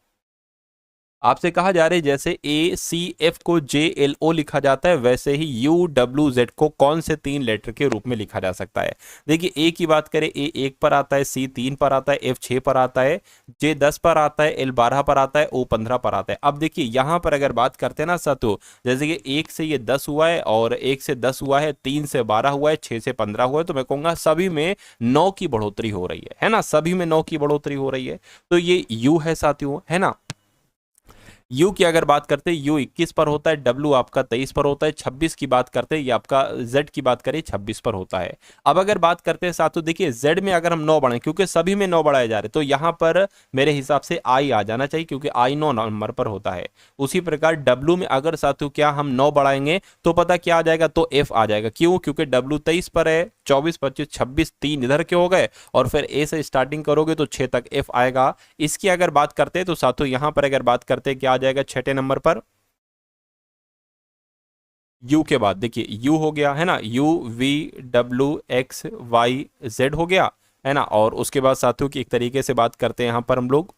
आपसे कहा जा रहा है जैसे ए सी एफ को जे एल ओ लिखा जाता है, वैसे ही यू डब्ल्यू जेड को कौन से 3 लेटर के रूप में लिखा जा सकता है। देखिए ए की बात करें, ए 1 पर आता है, सी 3 पर आता है, एफ 6 पर आता है, जे 10 पर आता है, एल 12 पर आता है, ओ 15 पर आता है। अब देखिए यहां पर अगर बात करते हैं ना साथियों, जैसे कि 1 से ये 10 हुआ है और 1 से 10 हुआ है, 3 से 12 हुआ है, 6 से 15 हुआ है, तो मैं कहूंगा सभी में 9 की बढ़ोतरी हो रही है ना, सभी में 9 की बढ़ोतरी हो रही है। तो ये यू है साथियों, है ना। यू की अगर बात करते हैं, यू 21 पर होता है, डब्ल्यू आपका 23 पर होता है, 26 की बात करते हैं, ये आपका जेड की बात करें 26 पर होता है। अब अगर बात करते हैं साथियों, देखिए जेड में अगर हम 9 बढ़ाएं, क्योंकि सभी में 9 बढ़ाए जा रहे, तो यहां पर मेरे हिसाब से आई आ जाना चाहिए, क्योंकि आई 9 नंबर पर होता है। उसी प्रकार डब्ल्यू में अगर साथियों क्या हम 9 बढ़ाएंगे तो पता क्या आ जाएगा, तो एफ आ जाएगा। क्यों, क्योंकि डब्ल्यू 23 पर है, 24, 25, 26, 3 इधर के हो गए, और फिर ए से स्टार्टिंग करोगे तो 6 तक एफ आएगा। इसकी अगर बात करते हैं तो साथियों यहां पर अगर बात करते हैं क्या आ जाएगा, 6ठे नंबर पर यू के बाद देखिए यू हो गया, है ना, U V W X Y Z हो गया, है ना। और उसके बाद साथियों की एक तरीके से बात करते हैं यहां पर हम लोग,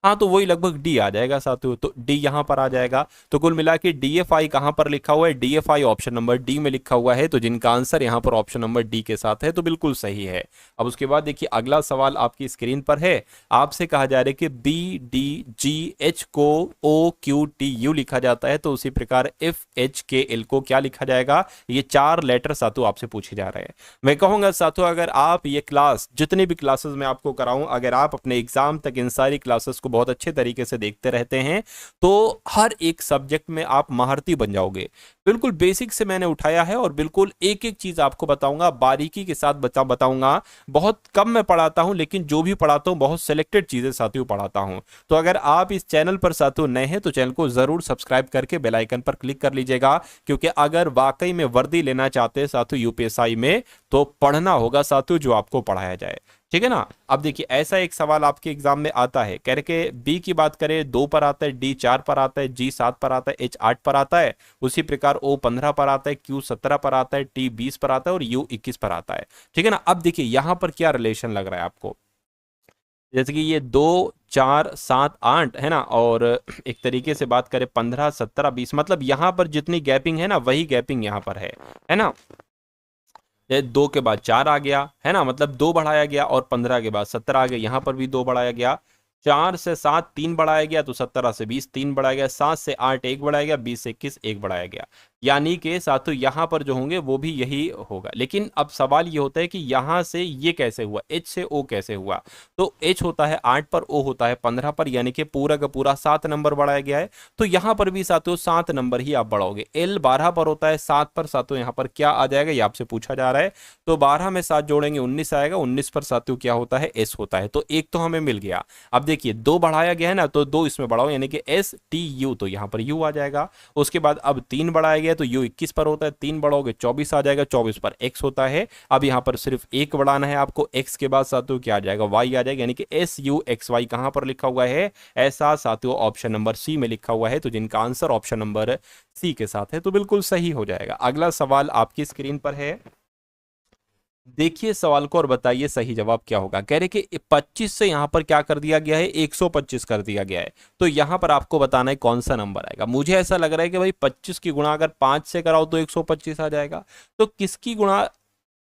हाँ तो वही लगभग डी आ जाएगा साथियों, तो डी यहां पर आ जाएगा। तो कुल मिला के डीएफआई कहां पर लिखा हुआ है, डीएफआई ऑप्शन नंबर डी में लिखा हुआ है, तो जिनका आंसर यहां पर ऑप्शन नंबर डी के साथ है, तो बिल्कुल सही है। अब उसके बाद देखिए अगला सवाल आपकी स्क्रीन पर है, आपसे कहा जा रहा है कि बी डी जी एच को ओ क्यू टी यू लिखा जाता है, तो उसी प्रकार एफ एच के एल को क्या लिखा जाएगा। ये 4 लेटर साथियों आपसे पूछे जा रहे हैं। मैं कहूंगा साथियों अगर आप ये क्लास, जितनी भी क्लासेस मैं आपको कराऊं, अगर आप अपने एग्जाम तक इन सारी क्लासेस को बहुत अच्छे तरीके से देखते रहते हैं तो हर एक सब्जेक्ट में आप महारती बन जाओगे। बिल्कुल बेसिक से मैंने उठाया है और बिल्कुल एक एक चीज आपको बताऊंगा, बारीकी के साथ बताऊंगा। बहुत कम मैं पढ़ाता हूं, लेकिन जो भी पढ़ाता हूं बहुत सिलेक्टेड चीजें साथियों पढ़ाता हूं। तो अगर आप इस चैनल पर साथियों नए हैं तो चैनल को जरूर सब्सक्राइब करके बेल आइकन पर क्लिक कर लीजिएगा, क्योंकि अगर वाकई में वर्दी लेना चाहते हैं साथियों यूपीएसआई में, तो पढ़ना होगा साथियों जो आपको पढ़ाया जाए। ठीक है ना। अब देखिए ऐसा एक सवाल आपके एग्जाम में आता है, कह रहे कि बी की बात करें 2 पर आता है, डी 4 पर आता है, जी 7 पर आता है, एच 8 पर आता है, उसी प्रकार ओ 15 पर आता है, क्यू 17 पर आता है, टी 20 पर आता है और यू 21 पर आता है। ठीक है ना। अब देखिए यहां पर क्या रिलेशन लग रहा है आपको, जैसे कि ये 2 4 7 8 है ना, और एक तरीके से बात करें 15 17 20, मतलब यहां पर जितनी गैपिंग है ना वही गैपिंग यहां पर है ना। ये 2 के बाद 4 आ गया है ना, मतलब 2 बढ़ाया गया, और 15 के बाद 17 आ गया, यहां पर भी 2 बढ़ाया गया, 4 से 7 3 बढ़ाया गया, तो 17 से 20 3 बढ़ाया गया, 7 से 8 1 बढ़ाया गया, 20 से 21 1 बढ़ाया गया। यानी कि साथियों यहां पर जो होंगे वो भी यही होगा। लेकिन अब सवाल ये होता है कि यहां से ये कैसे हुआ, एच से ओ कैसे हुआ। तो एच होता है 8 पर, ओ होता है 15 पर, यानी कि पूरा का पूरा 7 नंबर बढ़ाया गया है। तो यहां पर भी साथियों 7 नंबर ही आप बढ़ाओगे। एल 12 पर होता है 7 पर, साथियों यहां पर क्या आ जाएगा ये आपसे पूछा जा रहा है। तो 12 में 7 जोड़ेंगे 19 आएगा, 19 पर साथियों क्या होता है, एस होता है। तो एक तो हमें मिल गया। अब देखिए 2 बढ़ाया गया है ना, तो 2 इसमें बढ़ाओ, यानी कि एस टी यू, तो यहां पर यू आ जाएगा। उसके बाद अब 3 बढ़ाया गया तो यू 21 पर होता है, 3 बढ़ाओगे 24 आ जाएगा, 24 पर एक्स होता है। अब यहां पर सिर्फ एक बढ़ाना है आपको, एक्स के बाद साथियों क्या आ जाएगा, वाई आ जाएगा, यानी कि एस यू एक्स वाई कहां पर लिखा हुआ है, ऐसा साथियों ऑप्शन नंबर सी में लिखा हुआ है। तो जिनका आंसर ऑप्शन नंबर सी के साथ है तो बिल्कुल सही हो जाएगा। अगला सवाल आपकी स्क्रीन पर है, देखिए सवाल को और बताइए सही जवाब क्या होगा। कह रहे कि 25 से यहां पर क्या कर दिया गया है, 125 कर दिया गया है। तो यहां पर आपको बताना है कौन सा नंबर आएगा। मुझे ऐसा लग रहा है कि भाई 25 की गुणा अगर 5 से कराओ तो 125 आ जाएगा। तो किसकी गुणा,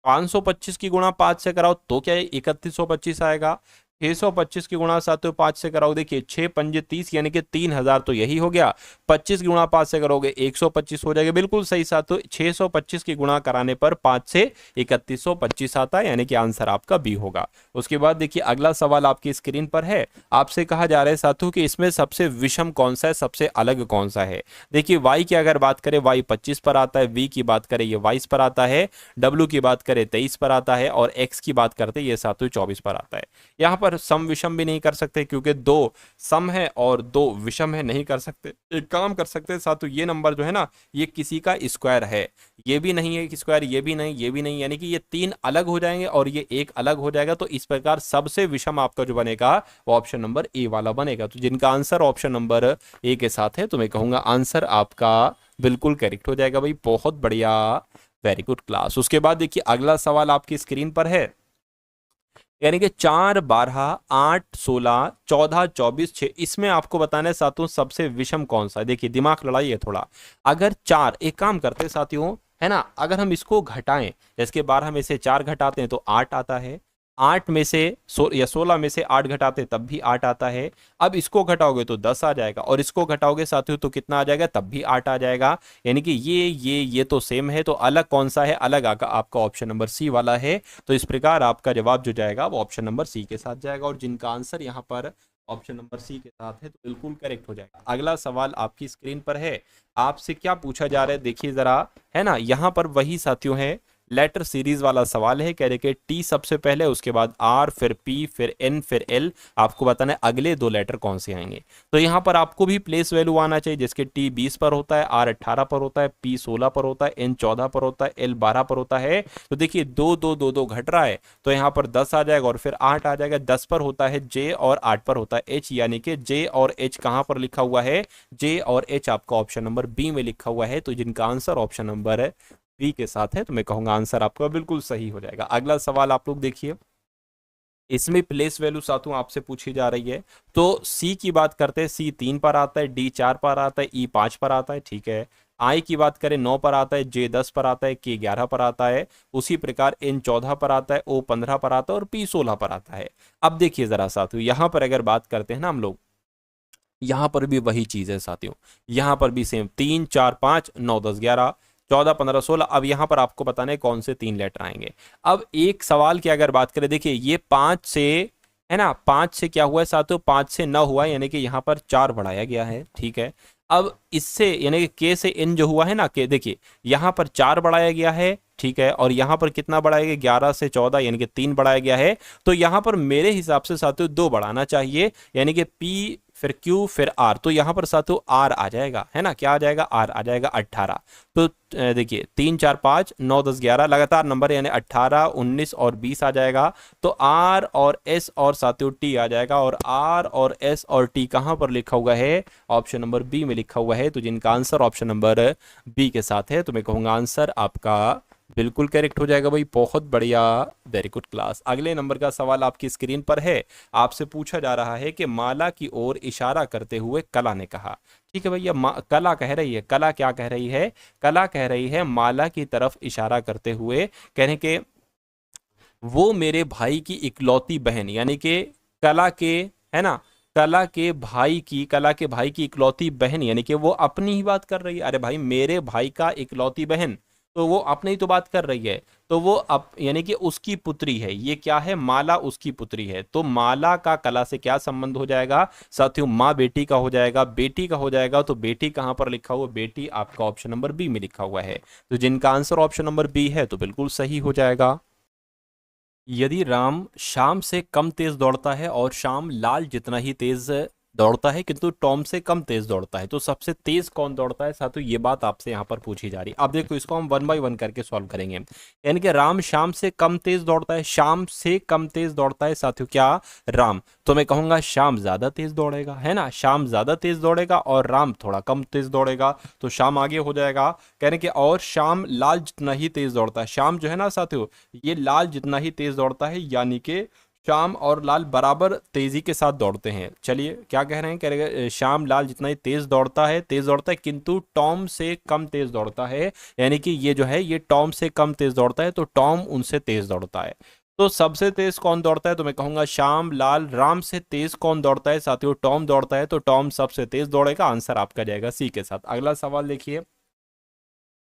525 की गुणा 5 से कराओ तो क्या 3125 आएगा। 625 की गुणा साथियों 5 से कराओ, देखिए 6 पंजे 30, यानी कि 3000, तो यही हो गया। 25 की गुणा 5 से करोगे 125 हो जाएगा, बिल्कुल सही साथियों। 625 की गुणा कराने पर 5 से 3125 आता है, यानी कि आंसर आपका बी होगा। उसके बाद देखिए अगला सवाल आपकी स्क्रीन पर है। आपसे कहा जा रहा है साथियों कि इसमें सबसे विषम कौन सा है, सबसे अलग कौन सा है। देखिए वाई की अगर बात करें, वाई 25 पर आता है, वी की बात करें ये 22 पर आता है, डब्ल्यू की बात करें 23 पर आता है, और एक्स की बात करते ये साथियों 24 पर आता है। यहां पर सम विषम भी नहीं कर सकते, क्योंकि 2 सम है और 2 विषम है, नहीं कर सकते। एक काम कर सकते हैं साथियों, ये नंबर जो है ना ये किसी का स्क्वायर है, ये भी नहीं है कि स्क्वायर, ये भी नहीं, ये भी नहीं, यानी कि ये 3 अलग हो जाएंगे और ये एक अलग हो जाएगा। तो इस प्रकार सबसे विषम आपका जो बनेगा वो ऑप्शन नंबर ए वाला बनेगा। तो जिनका आंसर ऑप्शन नंबर ए के साथ है तो मैं कहूंगा आंसर आपका बिल्कुल करेक्ट हो जाएगा भाई, बहुत बढ़िया, वेरी गुड क्लास। उसके बाद देखिए अगला सवाल आपकी स्क्रीन पर है, यानी कि 4 12 8 16 14 24 6, इसमें आपको बताना है साथियों सबसे विषम कौन सा है। देखिए दिमाग लड़ाइए थोड़ा। अगर 4, एक काम करते हैं साथियों, है ना, अगर हम इसको घटाएं, जैसे कि 12 में से 4 घटाते हैं तो 8 आता है, 8 में से 16 में से 8 घटाते तब भी 8 आता है। अब इसको घटाओगे तो 10 आ जाएगा, और इसको घटाओगे साथियों तो कितना आ जाएगा, तब भी 8 आ जाएगा। यानी कि ये तो सेम है, तो अलग कौन सा है, अलग आपका ऑप्शन नंबर सी वाला है। तो इस प्रकार आपका जवाब जो जाएगा वो ऑप्शन नंबर सी के साथ जाएगा, और जिनका आंसर यहाँ पर ऑप्शन नंबर सी के साथ है तो बिल्कुल करेक्ट हो जाएगा। अगला सवाल आपकी स्क्रीन पर है, आपसे क्या पूछा जा रहा है देखिए जरा, है ना, यहाँ पर वही साथियों है, लेटर सीरीज वाला सवाल है। कह रहे कि टी सबसे पहले, उसके बाद आर, फिर पी, फिर एन, फिर एल, आपको बताना है अगले 2 लेटर कौन से आएंगे। तो यहाँ पर आपको भी प्लेस वैल्यू आना चाहिए, जिसके टी 20 पर होता है, आर 18 पर होता है, पी 16 पर होता है, एन 14 पर होता है, एल 12 पर होता है। तो देखिए 2 2 2 2 घट रहा है, तो यहाँ पर 10 आ जाएगा और फिर 8 आ जाएगा। 10 पर होता है जे और 8 पर होता है एच, यानी कि जे और एच कहाँ पर लिखा हुआ है, जे और एच आपका ऑप्शन नंबर बी में लिखा हुआ है। तो जिनका आंसर ऑप्शन नंबर बी के साथ है तो मैं कहूंगा आंसर आपका बिल्कुल सही हो जाएगा। अगला सवाल आप लोग देखिए, इसमें प्लेस वैल्यू साथियों आपसे पूछी जा रही है। तो सी की बात करते हैं, सी 3 पर आता है, डी 4 पर आता है, ई 5 पर आता है, ठीक है। आई की बात करें 9 पर आता है, जे 10 पर आता है, के 11 पर आता है, उसी प्रकार एन 14 पर आता है, ओ 15 पर आता है और पी 16 पर आता है। अब देखिए जरा साथियों, यहां पर अगर बात करते हैं ना हम लोग, यहां पर भी वही चीज है साथियों, यहां पर भी सेम 3 4 5 9 10 11 14 15 16। अब यहां पर आपको बताना है कौन से 3 लेटर आएंगे। अब एक सवाल की अगर बात करें, देखिए ये 5 से, है ना, 5 से क्या हुआ है साथियों, 5 से 9 हुआ है, यानी कि यहां पर 4 बढ़ाया गया है, ठीक है। अब इससे यानी कि के से एन जो हुआ है ना, के देखिए यहां पर 4 बढ़ाया गया है, ठीक है, और यहाँ पर कितना बढ़ाया गया, 11 से 14 यानी कि 3 बढ़ाया गया है। तो यहाँ पर मेरे हिसाब से साथियों 2 बढ़ाना चाहिए, यानी कि P फिर Q फिर R, तो यहाँ पर साथियों R आ जाएगा, है ना, क्या आ जाएगा, R आ जाएगा 18। तो देखिए 3 4 5 9 10 11 लगातार नंबर, यानी 18 19 और 20 आ जाएगा। तो R और S और साथियों T आ जाएगा, और R और S और T कहाँ पर लिखा हुआ है, ऑप्शन नंबर बी में लिखा हुआ है। तो जिनका आंसर ऑप्शन नंबर बी के साथ है, तो मैं कहूँगा आंसर आपका बिल्कुल करेक्ट हो जाएगा भाई, बहुत बढ़िया, वेरी गुड क्लास। अगले नंबर का सवाल आपकी स्क्रीन पर है, आपसे पूछा जा रहा है कि माला की ओर इशारा करते हुए कला ने कहा। ठीक है भैया, कला कह रही है, कला क्या कह रही है, कला कह रही है माला की तरफ इशारा करते हुए, कहने के वो मेरे भाई की इकलौती बहन, यानी कि कला के, है ना, कला के भाई की इकलौती बहन, यानी कि वो अपनी ही बात कर रही है। अरे भाई मेरे भाई का इकलौती बहन, तो वो अपने ही तो बात कर रही है, तो वो यानी कि उसकी पुत्री है। ये क्या है, माला उसकी पुत्री है। तो माला का कला से क्या संबंध हो जाएगा साथियों, माँ बेटी का हो जाएगा, बेटी का हो जाएगा। तो बेटी कहां पर लिखा हुआ, बेटी आपका ऑप्शन नंबर बी में लिखा हुआ है। तो जिनका आंसर ऑप्शन नंबर बी है तो बिल्कुल सही हो जाएगा। यदि राम शाम से कम तेज दौड़ता है और शाम लाल जितना ही तेज दौड़ता है किंतु टॉम से कम तेज दौड़ता है, तो सबसे तेज कौन दौड़ता है साथियों, ये बात आपसे यहाँ पर पूछी जा रही है। अब देखो इसको हम 1 बाय 1 करके सॉल्व करेंगे। यानी कि राम शाम से कम तेज दौड़ता है, शाम से कम तेज दौड़ता है साथियों क्या, राम। तो मैं कहूंगा शाम ज्यादा तेज दौड़ेगा, है ना, शाम ज्यादा तेज दौड़ेगा और राम थोड़ा कम तेज दौड़ेगा, तो शाम आगे हो जाएगा। कहने के और शाम लाल जितना ही तेज दौड़ता है, शाम जो है ना साथियों ये लाल जितना ही तेज दौड़ता है, यानी कि श्याम और लाल बराबर तेजी के साथ दौड़ते हैं। चलिए क्या कह रहे हैं, कह रहे हैं श्याम लाल जितना ही तेज दौड़ता है किंतु टॉम से कम तेज दौड़ता है, यानी कि ये जो है ये टॉम से कम तेज दौड़ता है, तो टॉम उनसे तेज दौड़ता है। तो सबसे तेज कौन दौड़ता है, तो मैं कहूंगा श्याम लाल। राम से तेज कौन दौड़ता है साथियों, टॉम दौड़ता है, तो टॉम सबसे तेज दौड़ेगा। आंसर आपका जाएगा सी के साथ। अगला सवाल देखिए,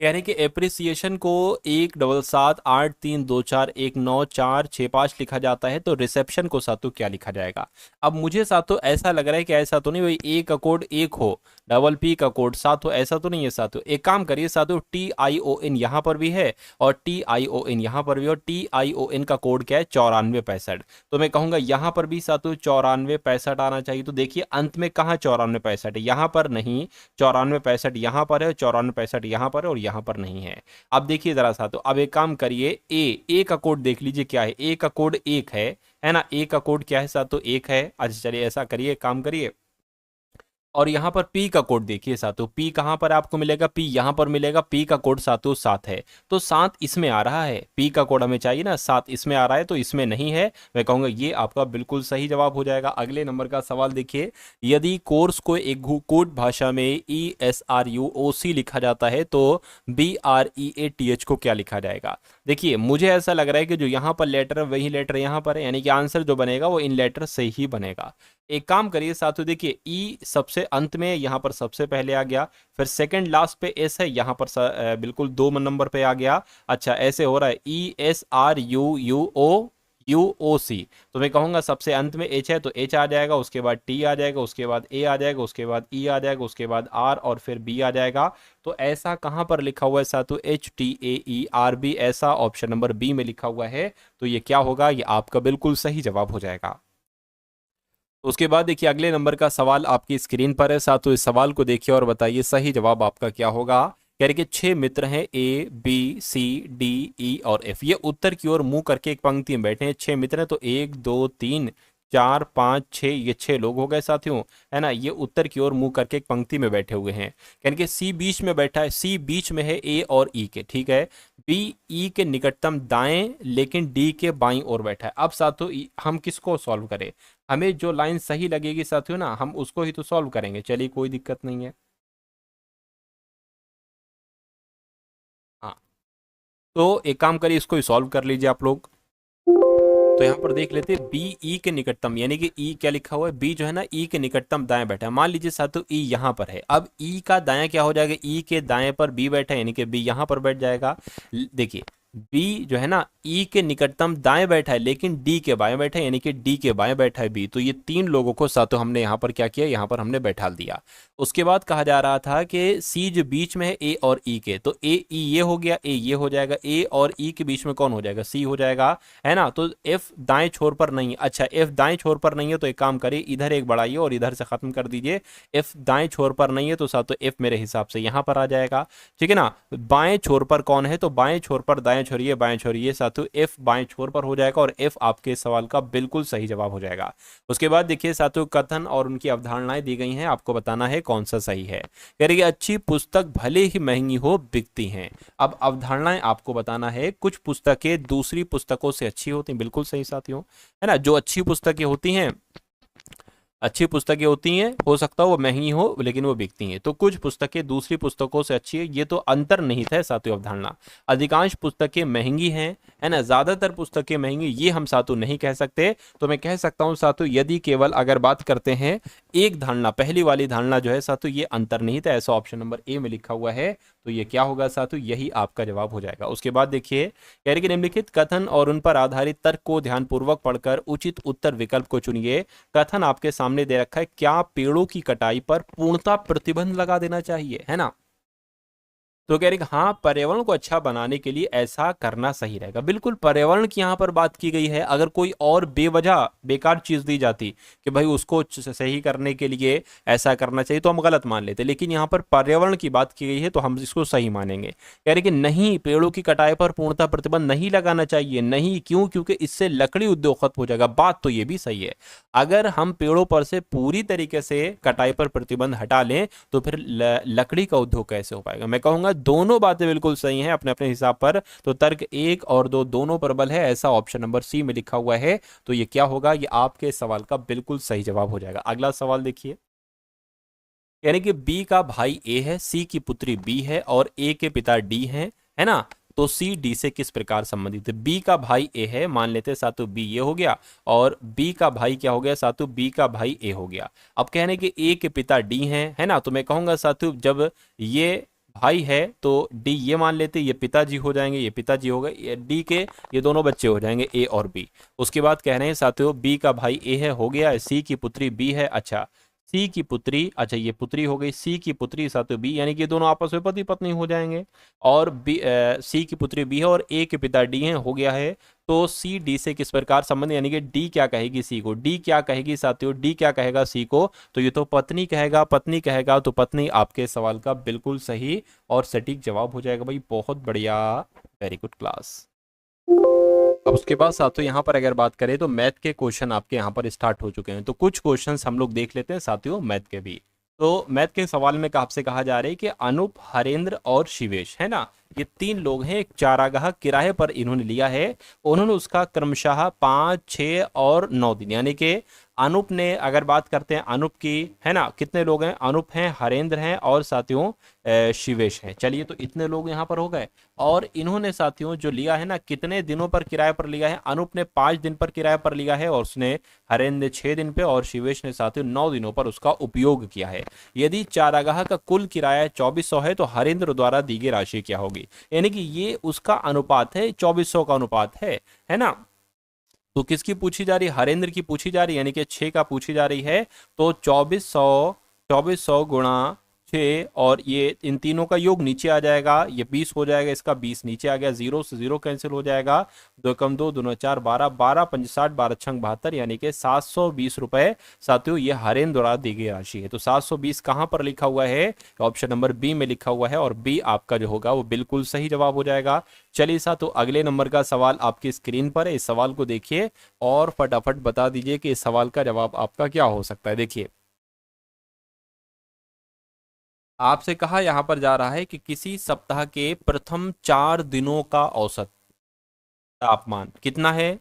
यानी कि एप्रिसिएशन को 1 7 7 8 3 2 4 1 9 4 6 5 लिखा जाता है, तो रिसेप्शन को सातों क्या लिखा जाएगा। अब मुझे सातों ऐसा लग रहा है कि ऐसा तो नहीं भाई, ए का कोड 1 हो, डबल पी का कोड 7 हो, ऐसा तो नहीं है सातों। एक काम करिए सातों, TION यहाँ पर भी है और TION यहाँ पर भी, और TION का कोड क्या है 9465। तो मैं कहूंगा यहाँ पर भी सातों 9465 आना चाहिए। तो देखिए अंत में कहाँ 9465 है, यहाँ पर नहीं, 9465 यहाँ पर है, 9465 यहाँ पर है, और यहाँ पर नहीं है। अब देखिए जरा सा, तो अब एक काम करिए, ए का कोड देख लीजिए क्या है, ए का कोड 1 है ना, ए का कोड क्या है साथ, तो 1 है। अच्छा चलिए ऐसा करिए, काम करिए, और यहाँ पर P का कोड देखिए साथियों, P कहाँ पर आपको मिलेगा, P यहाँ पर मिलेगा, P का कोड साथियों 7 है, तो 7 इसमें आ रहा है, P का कोड हमें चाहिए ना, 7 इसमें आ रहा है, तो इसमें नहीं है। मैं कहूँगा ये आपका बिल्कुल सही जवाब हो जाएगा। अगले नंबर का सवाल देखिए, यदि कोर्स को एक कोड भाषा में ESRUOC लिखा जाता है तो BREATH को क्या लिखा जाएगा। देखिए मुझे ऐसा लग रहा है कि जो यहाँ पर लेटर है वही लेटर यहाँ पर है, यानी कि आंसर जो बनेगा वो इन लेटर से ही बनेगा। एक काम करिए साथियों, देखिए ई सबसे अंत में यहाँ पर सबसे पहले आ गया, फिर सेकंड लास्ट पे एस है, यहाँ पर बिल्कुल 2 नंबर पे आ गया। अच्छा ऐसे हो रहा है ESRUUOC, तो मैं कहूँगा सबसे अंत में एच है तो एच आ जाएगा, उसके बाद टी आ जाएगा, उसके बाद ए आ जाएगा, उसके बाद ई आ जाएगा, उसके बाद आर और फिर बी आ जाएगा। तो ऐसा कहाँ पर लिखा हुआ है साथियों, HTAERB, ऐसा ऑप्शन नंबर बी में लिखा हुआ है। तो ये क्या होगा, ये आपका बिल्कुल सही जवाब हो जाएगा। उसके बाद देखिए अगले नंबर का सवाल आपकी स्क्रीन पर है साथियों, इस सवाल को देखिए और बताइए सही जवाब आपका क्या होगा। कह रहे कि 6 मित्र हैं ABCDE और F, ये उत्तर की ओर मुंह करके एक पंक्ति में बैठे हैं। 6 मित्र हैं तो 1 2 3 4 5 6, ये 6 लोग हो गए साथियों, है ना। ये उत्तर की ओर मुंह करके एक पंक्ति में बैठे हुए हैं। यानी कि सी बीच में बैठा है, सी बीच में है ए और ई के, ठीक है। बी ई के निकटतम दाएं लेकिन डी के बाईं ओर बैठा है। अब साथियों हम किसको सॉल्व करें, हमें जो लाइन सही लगेगी साथियों ना हम उसको ही तो सॉल्व करेंगे। चलिए कोई दिक्कत नहीं है। हाँ तो एक काम करिए, इसको ही सॉल्व कर लीजिए आप लोग। तो यहाँ पर देख लेते हैं बी ई के निकटतम, यानी कि ई क्या लिखा हुआ है, बी जो है ना ई के निकटतम दाएं बैठा है। मान लीजिए साथियों ई यहाँ पर है, अब ई का दायां क्या हो जाएगा, ई के दाएं पर बी बैठा है, यानी कि बी यहाँ पर बैठ जाएगा। देखिए बी जो है ना ई के निकटतम दाएं बैठा है लेकिन डी के बाएं बैठा है, यानी कि डी के बाएं बैठा है बी। तो ये 3 लोगों को साथियों हमने यहाँ पर क्या किया, यहाँ पर हमने बैठा दिया। उसके बाद कहा जा रहा था कि सी जो बीच में है ए और ई के, तो ए ई ये हो गया, ए ये हो जाएगा, ए और ई के बीच में कौन हो जाएगा, सी हो जाएगा, है ना। तो एफ दाएं छोर पर नहीं है, अच्छा एफ दाएं छोर पर नहीं है तो एक काम करिए, इधर एक बढ़ाइए और इधर से खत्म कर दीजिए। एफ दाएं छोर पर नहीं है तो साथ तो एफ मेरे हिसाब से यहां पर आ जाएगा, ठीक है ना। बाएं छोर पर कौन है, तो बाएं छोर पर दाएं छोरिए, बाएं छोरिए साथों, एफ बाएं छोर पर हो जाएगा और एफ आपके सवाल का बिल्कुल सही जवाब हो जाएगा। उसके बाद देखिए साथियों, कथन और उनकी अवधारणाएं दी गई हैं, आपको बताना है कौन सा सही है। कह रही है अच्छी पुस्तक भले ही महंगी हो बिकती हैं। अब अवधारणाएं आपको बताना है, कुछ पुस्तकें दूसरी पुस्तकों से अच्छी होती हैं, बिल्कुल सही साथियों, है ना। जो अच्छी पुस्तकें होती हैं, अच्छी पुस्तकें होती हैं, हो सकता है वो महंगी हो लेकिन वो बिकती हैं। तो कुछ पुस्तकें दूसरी पुस्तकों से अच्छी है, ये तो अंतर्निहित है साथियों अवधारणा। अधिकांश पुस्तकें महंगी हैं, है ना, ज्यादातर पुस्तकें महंगी, ये हम साथियों नहीं कह सकते। तो मैं कह सकता हूं साथियों, यदि केवल अगर बात करते हैं एक धारणा, पहली वाली धारणा जो है साथियों ये अंतर्निहित है, ऐसा ऑप्शन नंबर ए में लिखा हुआ है। तो ये क्या होगा साथियों, यही आपका जवाब हो जाएगा। उसके बाद देखिए, कह रहे कि निम्नलिखित कथन और उन पर आधारित तर्क को ध्यानपूर्वक पढ़कर उचित उत्तर विकल्प को चुनिए। कथन आपके सामने दे रखा है, क्या पेड़ों की कटाई पर पूर्णतः प्रतिबंध लगा देना चाहिए, है ना। तो कह रहे कि हाँ, पर्यावरण को अच्छा बनाने के लिए ऐसा करना सही रहेगा। बिल्कुल पर्यावरण की यहाँ पर बात की गई है। अगर कोई और बेवजह बेकार चीज दी जाती कि भाई उसको सही करने के लिए ऐसा करना चाहिए, तो हम गलत मान लेते, लेकिन यहाँ पर पर्यावरण की बात की गई है तो हम इसको सही मानेंगे। कह रहे कि नहीं, पेड़ों की कटाई पर पूर्णतः प्रतिबंध नहीं लगाना चाहिए। नहीं क्यों, क्योंकि इससे लकड़ी उद्योग खत्म हो जाएगा। बात तो ये भी सही है, अगर हम पेड़ों पर से पूरी तरीके से कटाई पर प्रतिबंध हटा लें तो फिर लकड़ी का उद्योग कैसे हो पाएगा। मैं कहूंगा दोनों बातें बिल्कुल सही हैं अपने अपने हिसाब पर। तो तर्क एक और दो दोनों प्रबल है, ऐसा ऑप्शन नंबर सी में लिखा हुआ है। तो ये क्या होगा, ये आपके सवाल का बिल्कुल सही जवाब हो जाएगा। अगला सवाल देखिए, यानी कि बी का भाई ए है, सी की पुत्री बी है और ए के पिता डी हैं, है ना। तो सी डी से किस प्रकार संबंधित है। बी का भाई ए है, मान लेते हैं सातु बी ये हो गया, और बी का भाई क्या हो गया सातु, बी का भाई ए हो गया। अब कहने कि ए के पिता डी हैं, है ना। तो मैं कहूंगा सातु, जब ये भाई है तो डी ये मान लेते, ये पिताजी हो जाएंगे, ये पिताजी हो गए, ये डी के ये दोनों बच्चे हो जाएंगे ए और बी। उसके बाद कह रहे हैं साथियों, बी का भाई ए है, हो गया, सी की पुत्री बी है, अच्छा सी की पुत्री, अच्छा ये पुत्री हो गई, सी की पुत्री साथियों बी, यानी कि दोनों आपस में पति पत्नी हो जाएंगे। और बी सी की पुत्री बी है और ए के पिता डी हैं, हो गया है। तो सी डी से किस प्रकार संबंध, यानी कि डी क्या कहेगी सी को, डी क्या कहेगी साथियों, डी क्या कहेगा सी को, तो ये तो पत्नी कहेगा, पत्नी कहेगा, तो पत्नी आपके सवाल का बिल्कुल सही और सटीक जवाब हो जाएगा। भाई बहुत बढ़िया, वेरी गुड क्लास। अब उसके बाद साथियों यहाँ पर अगर बात करें तो मैथ के क्वेश्चन आपके यहाँ पर स्टार्ट हो चुके हैं। तो कुछ क्वेश्चंस हम लोग देख लेते हैं साथियों मैथ के भी। तो मैथ के सवाल में आपसे कहा जा रहा है कि अनूप, हरेंद्र और शिवेश, है ना, ये तीन लोग हैं, एक चारागाह किराए पर इन्होंने लिया है। उन्होंने उसका क्रमशः 5, 6 और 9 दिन, यानी कि अनूप ने, अगर बात करते हैं अनूप की, है ना, कितने लोग हैं, अनूप हैं, हरेंद्र हैं और साथियों शिवेश हैं। चलिए तो इतने लोग यहाँ पर हो गए। और इन्होंने साथियों जो लिया है ना, कितने दिनों पर किराए पर लिया है, अनूप ने 5 दिन पर किराए पर लिया है और उसने, हरेंद्र ने 6 दिन पे और शिवेश ने साथियों 9 दिनों पर उसका उपयोग किया है। यदि चारागाह का कुल किराया 2400 है तो हरेंद्र द्वारा दी गई राशि क्या होगी, यानी कि ये उसका अनुपात है, 2400 का अनुपात है ना। तो किसकी पूछी जा रही है, हरेंद्र की पूछी जा रही है, यानी कि 6 का पूछी जा रही है। तो 2400 गुणा 6 और ये इन तीनों का योग नीचे आ जाएगा, ये 20 हो जाएगा, इसका 20 नीचे आ गया, 0 से 0 कैंसिल हो जाएगा, 2 कम 2 2 4 12 12 5 60 12 6 72, यानी कि 720 रुपए साथियों ये हरेंद्र द्वारा दी गई राशि है। तो 720 कहां पर लिखा हुआ है, ऑप्शन नंबर बी में लिखा हुआ है और बी आपका जो होगा वो बिल्कुल सही जवाब हो जाएगा। चलिए साथियों अगले नंबर का सवाल आपकी स्क्रीन पर है, इस सवाल को देखिए और फटाफट बता दीजिए कि इस सवाल का जवाब आपका क्या हो सकता है। देखिए आपसे कहा यहां पर जा रहा है कि किसी सप्ताह के प्रथम 4 दिनों का औसत तापमान कितना है,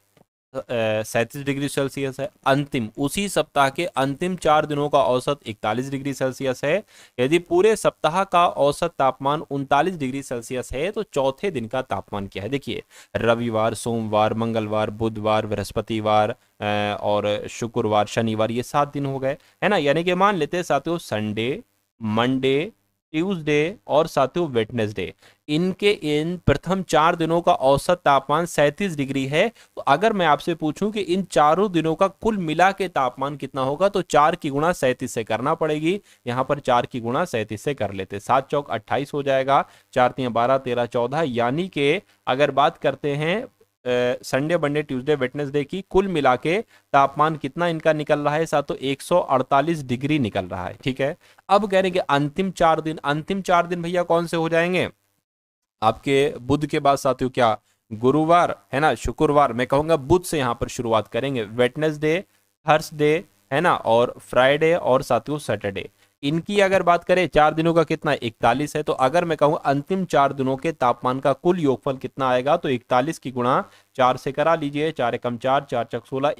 37 डिग्री सेल्सियस है। अंतिम, उसी सप्ताह के अंतिम 4 दिनों का औसत 41 डिग्री सेल्सियस है। यदि पूरे सप्ताह का औसत तापमान 39 डिग्री सेल्सियस है तो चौथे दिन का तापमान क्या है। देखिए रविवार, सोमवार, मंगलवार, बुधवार, बृहस्पतिवार और शुक्रवार, शनिवार, ये 7 दिन हो गए, है ना। यानी कि मान लेते हैं साथियों संडे, मंडे, ट्यूसडे और साथियों वेडनेसडे, इनके इन प्रथम 4 दिनों का औसत तापमान 37 डिग्री है। तो अगर मैं आपसे पूछूं कि इन चारों दिनों का कुल मिला के तापमान कितना होगा, तो 4 की गुणा 37 से करना पड़ेगी। यहां पर 4 की गुणा 37 से कर लेते, 7 चौक 28 हो जाएगा, 4 3 12 13 14, यानी कि अगर बात करते हैं संडे मंडे ट्यूसडे वेडनेसडे की, कुल मिला के तापमान कितना इनका निकल रहा है साथियों, 148 डिग्री निकल रहा है। ठीक है, अब कह रहे हैं कि अंतिम 4 दिन, अंतिम 4 दिन भैया कौन से हो जाएंगे आपके, बुध के बाद साथियों क्या, गुरुवार है ना, शुक्रवार, मैं कहूंगा बुध से यहां पर शुरुआत करेंगे, वेडनेसडे, थर्सडे है ना, और फ्राइडे और साथियों सैटरडे। इनकी अगर बात करें 4 दिनों का कितना 41 है, तो अगर मैं कहूं अंतिम 4 दिनों के तापमान का कुल योगफल कितना आएगा, तो 41 की गुणा 4 से करा लीजिए, 4 एकम 4, 4 चक 16,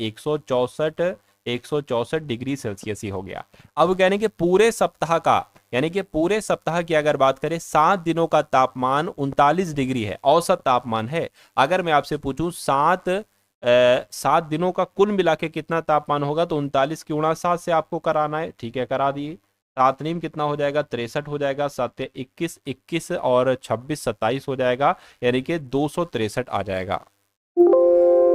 164 डिग्री सेल्सियस ही हो गया। अब कहने के पूरे सप्ताह का, यानी कि पूरे सप्ताह की अगर बात करें 7 दिनों का तापमान 39 डिग्री है, औसत तापमान है। अगर मैं आपसे पूछूं 7 दिनों का कुल मिला के कितना तापमान होगा, तो 39 की गुणा 7 से आपको कराना है। ठीक है, करा दिए, 7 नीम कितना हो जाएगा, 63 हो जाएगा, 7 21, 21 और 26 27 हो जाएगा, यानी कि 263 आ जाएगा।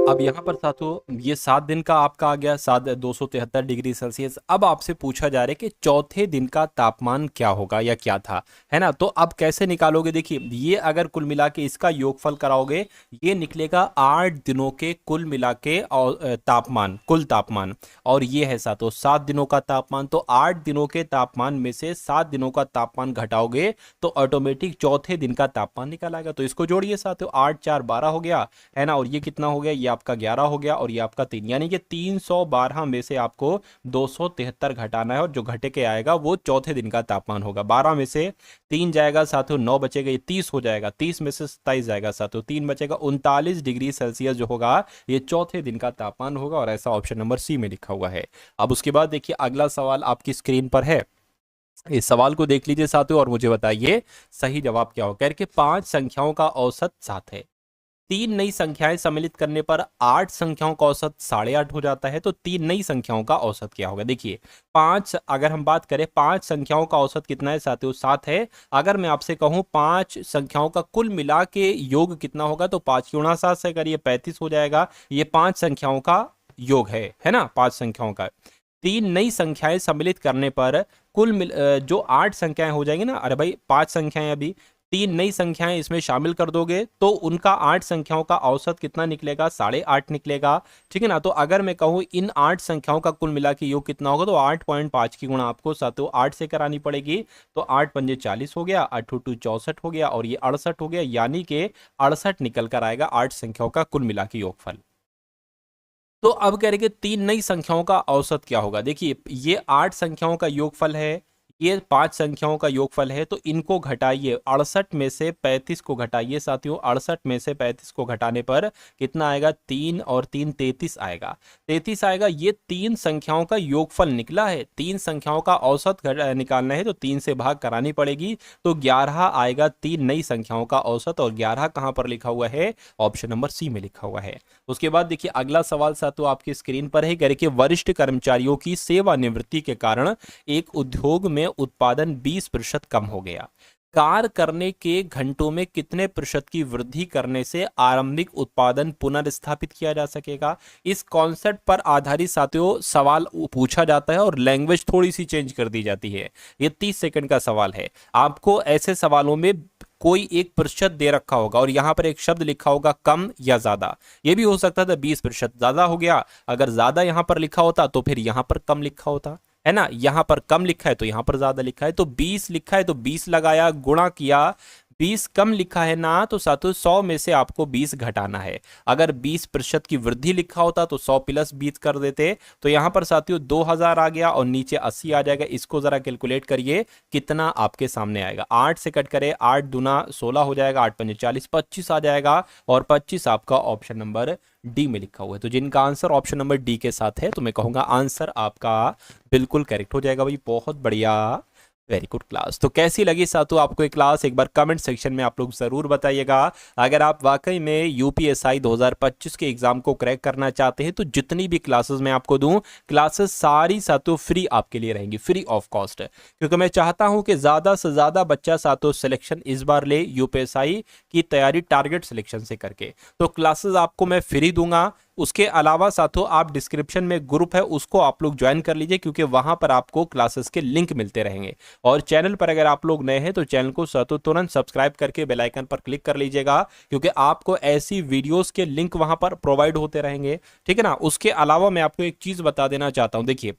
अब यहाँ पर साथियों ये 7 दिन का आपका आ गया 273 डिग्री सेल्सियस। अब आपसे पूछा जा रहा है कि चौथे दिन का तापमान क्या होगा या क्या था, है ना। तो अब कैसे निकालोगे, देखिए ये अगर कुल मिला के इसका योगफल कराओगे, ये निकलेगा 8 दिनों के कुल मिला के और तापमान, कुल तापमान, और ये है साथियों 7 दिनों का तापमान। तो 8 दिनों के तापमान में से 7 दिनों का तापमान घटाओगे तो ऑटोमेटिक चौथे दिन का तापमान निकल आएगा। तो इसको जोड़िए साथियों, 8 4 12 हो गया, है ना, और ये कितना हो गया, ये आपका 11 हो गया, और ये आपका 3, यानी कि 312 में से आपको 273 घटाना है, और जो घटे के आएगा वो चौथे दिन का तापमान होगा। 12 में से 3 जाएगा साथियों, 9 बचेगा, ये 30 हो जाएगा, 30 में से 27 जाएगा साथियों, 3 बचेगा, 39 डिग्री सेल्सियस जो होगा ये चौथे दिन का तापमान होगा, और ऐसा ऑप्शन नंबर सी में लिखा हुआ है। अब उसके बाद देखिए अगला सवाल आपकी स्क्रीन पर है, इस सवाल को देख लीजिए साथियों और मुझे बताइए सही जवाब क्या होगा। कह रहे कि 5 संख्याओं का औसत 7 है, 3 नई संख्याएं सम्मिलित करने पर 8 संख्याओं का औसत 8.5 हो जाता है, तो 3 नई संख्याओं का औसत क्या होगा। देखिए 5, अगर हम बात करें 5 संख्याओं का औसत कितना है साथियों, 7 है। अगर मैं आपसे कहूं 5 संख्याओं का कुल मिला के योग कितना होगा, तो 5 की गुणा 7 से करिए 35 हो जाएगा। ये 5 संख्याओं का योग है ना, 5 संख्याओं का। 3 नई संख्याएं सम्मिलित करने पर जो 8 संख्याएं हो जाएंगी ना, अरे भाई 5 संख्याएं, अभी 3 नई संख्याएं इसमें शामिल कर दोगे तो उनका 8 संख्याओं का औसत कितना निकलेगा, 8.5 निकलेगा। ठीक है ना। तो अगर मैं कहूं इन 8 संख्याओं का कुल मिला के योग कितना होगा, तो 8.5 की गुणा आपको सातों 8 से करानी पड़ेगी। तो 8 पंजे 40 हो गया, 8 टू 64 हो गया, और ये 68 हो गया, यानी कि 68 निकल कर आएगा 8 संख्याओं का कुल मिला के योगफल। तो अब कह रहे कि 3 नई संख्याओं का औसत क्या होगा। देखिए ये 8 संख्याओं का योगफल है, ये 5 संख्याओं का योगफल है, तो इनको घटाइए, 68 में से 35 को घटाइए साथियों, 68 में से 35 को घटाने पर कितना आएगा, 3 और 3 33 आएगा, 33 आएगा। ये 3 संख्याओं का योगफल निकला है, 3 संख्याओं का औसत निकालना है तो 3 से भाग करानी पड़ेगी, तो 11 आएगा 3 नई संख्याओं का औसत, और 11 कहां पर लिखा हुआ है, ऑप्शन नंबर सी में लिखा हुआ है। उसके बाद देखिए अगला सवाल साथियों आपकी स्क्रीन पर है, कह रहे कि वरिष्ठ कर्मचारियों की सेवानिवृत्ति के कारण एक उद्योग में उत्पादन 20% कम हो गया। कार्य करने के घंटों में कितने प्रतिशत की वृद्धि करने से आरंभिक उत्पादन पुनर्स्थापित किया जा सकेगा। इस कॉन्सेप्ट पर आधारित साथियों सवाल पूछा जाता है और लैंग्वेज थोड़ी सी चेंज कर दी जाती है। ये 30 सेकंड का सवाल है। आपको ऐसे सवालों में कोई एक प्रतिशत दे रखा होगा और यहां पर एक शब्द लिखा होगा कम या ज्यादा। ये भी हो सकता था 20% ज्यादा हो गया, अगर ज्यादा यहां पर लिखा होता तो फिर यहां पर कम लिखा होता, है ना। यहां पर कम लिखा है तो यहां पर ज्यादा लिखा है, तो 20 लिखा है तो 20 लगाया, गुणा किया, 20 कम लिखा है ना, तो साथियों 100 में से आपको 20 घटाना है। अगर 20% की वृद्धि लिखा होता तो 100 प्लस 20 कर देते, तो यहां पर साथियों 2000 आ गया और नीचे 80 आ जाएगा। इसको जरा कैलकुलेट करिए कितना आपके सामने आएगा। 8 से कट करे, 8 दूना 16 हो जाएगा, 8 पंजे 40, 25 आ जाएगा, और 25 आपका ऑप्शन नंबर डी में लिखा हुआ है। तो जिनका आंसर ऑप्शन नंबर डी के साथ है तो मैं कहूंगा आंसर आपका बिल्कुल करेक्ट हो जाएगा भाई, बहुत बढ़िया। Very good class. तो कैसी लगी सातों आपको ये क्लास, एक बार कमेंट सेक्शन में आप लोग जरूर बताइएगा। अगर आप वाकई में यूपीएसआई 2025 के एग्जाम को क्रैक करना चाहते हैं तो जितनी भी क्लासेस मैं आपको दूं, क्लासेस सारी सातों फ्री आपके लिए रहेंगी, फ्री ऑफ कॉस्ट, क्योंकि मैं चाहता हूं कि ज्यादा से ज्यादा बच्चा सातों सिलेक्शन इस बार ले यूपीएसआई की तैयारी टारगेट सिलेक्शन से करके। तो क्लासेस आपको मैं फ्री दूंगा। उसके अलावा साथों आप डिस्क्रिप्शन में ग्रुप है उसको आप लोग ज्वाइन कर लीजिए, क्योंकि वहां पर आपको क्लासेस के लिंक मिलते रहेंगे। और चैनल पर अगर आप लोग नए हैं तो चैनल को साथों तुरंत सब्सक्राइब करके बेल आइकन पर क्लिक कर लीजिएगा, क्योंकि आपको ऐसी वीडियोस के लिंक वहां पर प्रोवाइड होते रहेंगे, ठीक है ना। उसके अलावा मैं आपको एक चीज बता देना चाहता हूं, देखिए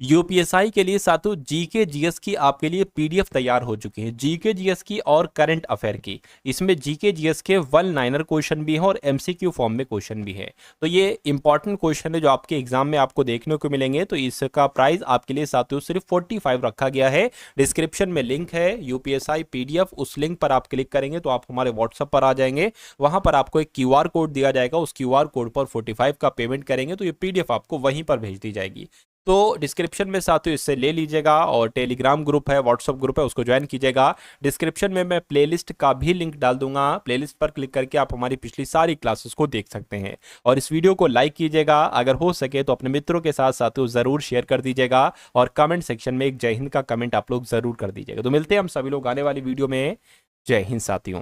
यूपीएसआई के लिए साथों जीके जीएस की आपके लिए पीडीएफ तैयार हो चुकी है, जीके जीएस की और करंट अफेयर की। इसमें जीके जीएस के 1-लाइनर क्वेश्चन भी है और एमसीक्यू फॉर्म में क्वेश्चन भी है। तो ये इंपॉर्टेंट क्वेश्चन है जो आपके एग्जाम में आपको देखने को मिलेंगे। तो इसका प्राइस आपके लिए साथियों सिर्फ 45 रखा गया है। डिस्क्रिप्शन में लिंक है यूपीएसआई पीडीएफ, उस लिंक पर आप क्लिक करेंगे तो आप हमारे व्हाट्सएप पर आ जाएंगे। वहां पर आपको एक क्यूआर कोड दिया जाएगा, उस क्यूआर कोड पर 45 का पेमेंट करेंगे तो ये पीडीएफ आपको वहीं पर भेज दी जाएगी। तो डिस्क्रिप्शन में साथियों इससे ले लीजिएगा, और टेलीग्राम ग्रुप है, व्हाट्सअप ग्रुप है, उसको ज्वाइन कीजिएगा। डिस्क्रिप्शन में मैं प्लेलिस्ट का भी लिंक डाल दूंगा, प्लेलिस्ट पर क्लिक करके आप हमारी पिछली सारी क्लासेस को देख सकते हैं। और इस वीडियो को लाइक कीजिएगा, अगर हो सके तो अपने मित्रों के साथ साथियों जरूर शेयर कर दीजिएगा, और कमेंट सेक्शन में एक जय हिंद का कमेंट आप लोग जरूर कर दीजिएगा। तो मिलते हैं हम सभी लोग आने वाली वीडियो में। जय हिंद साथियों।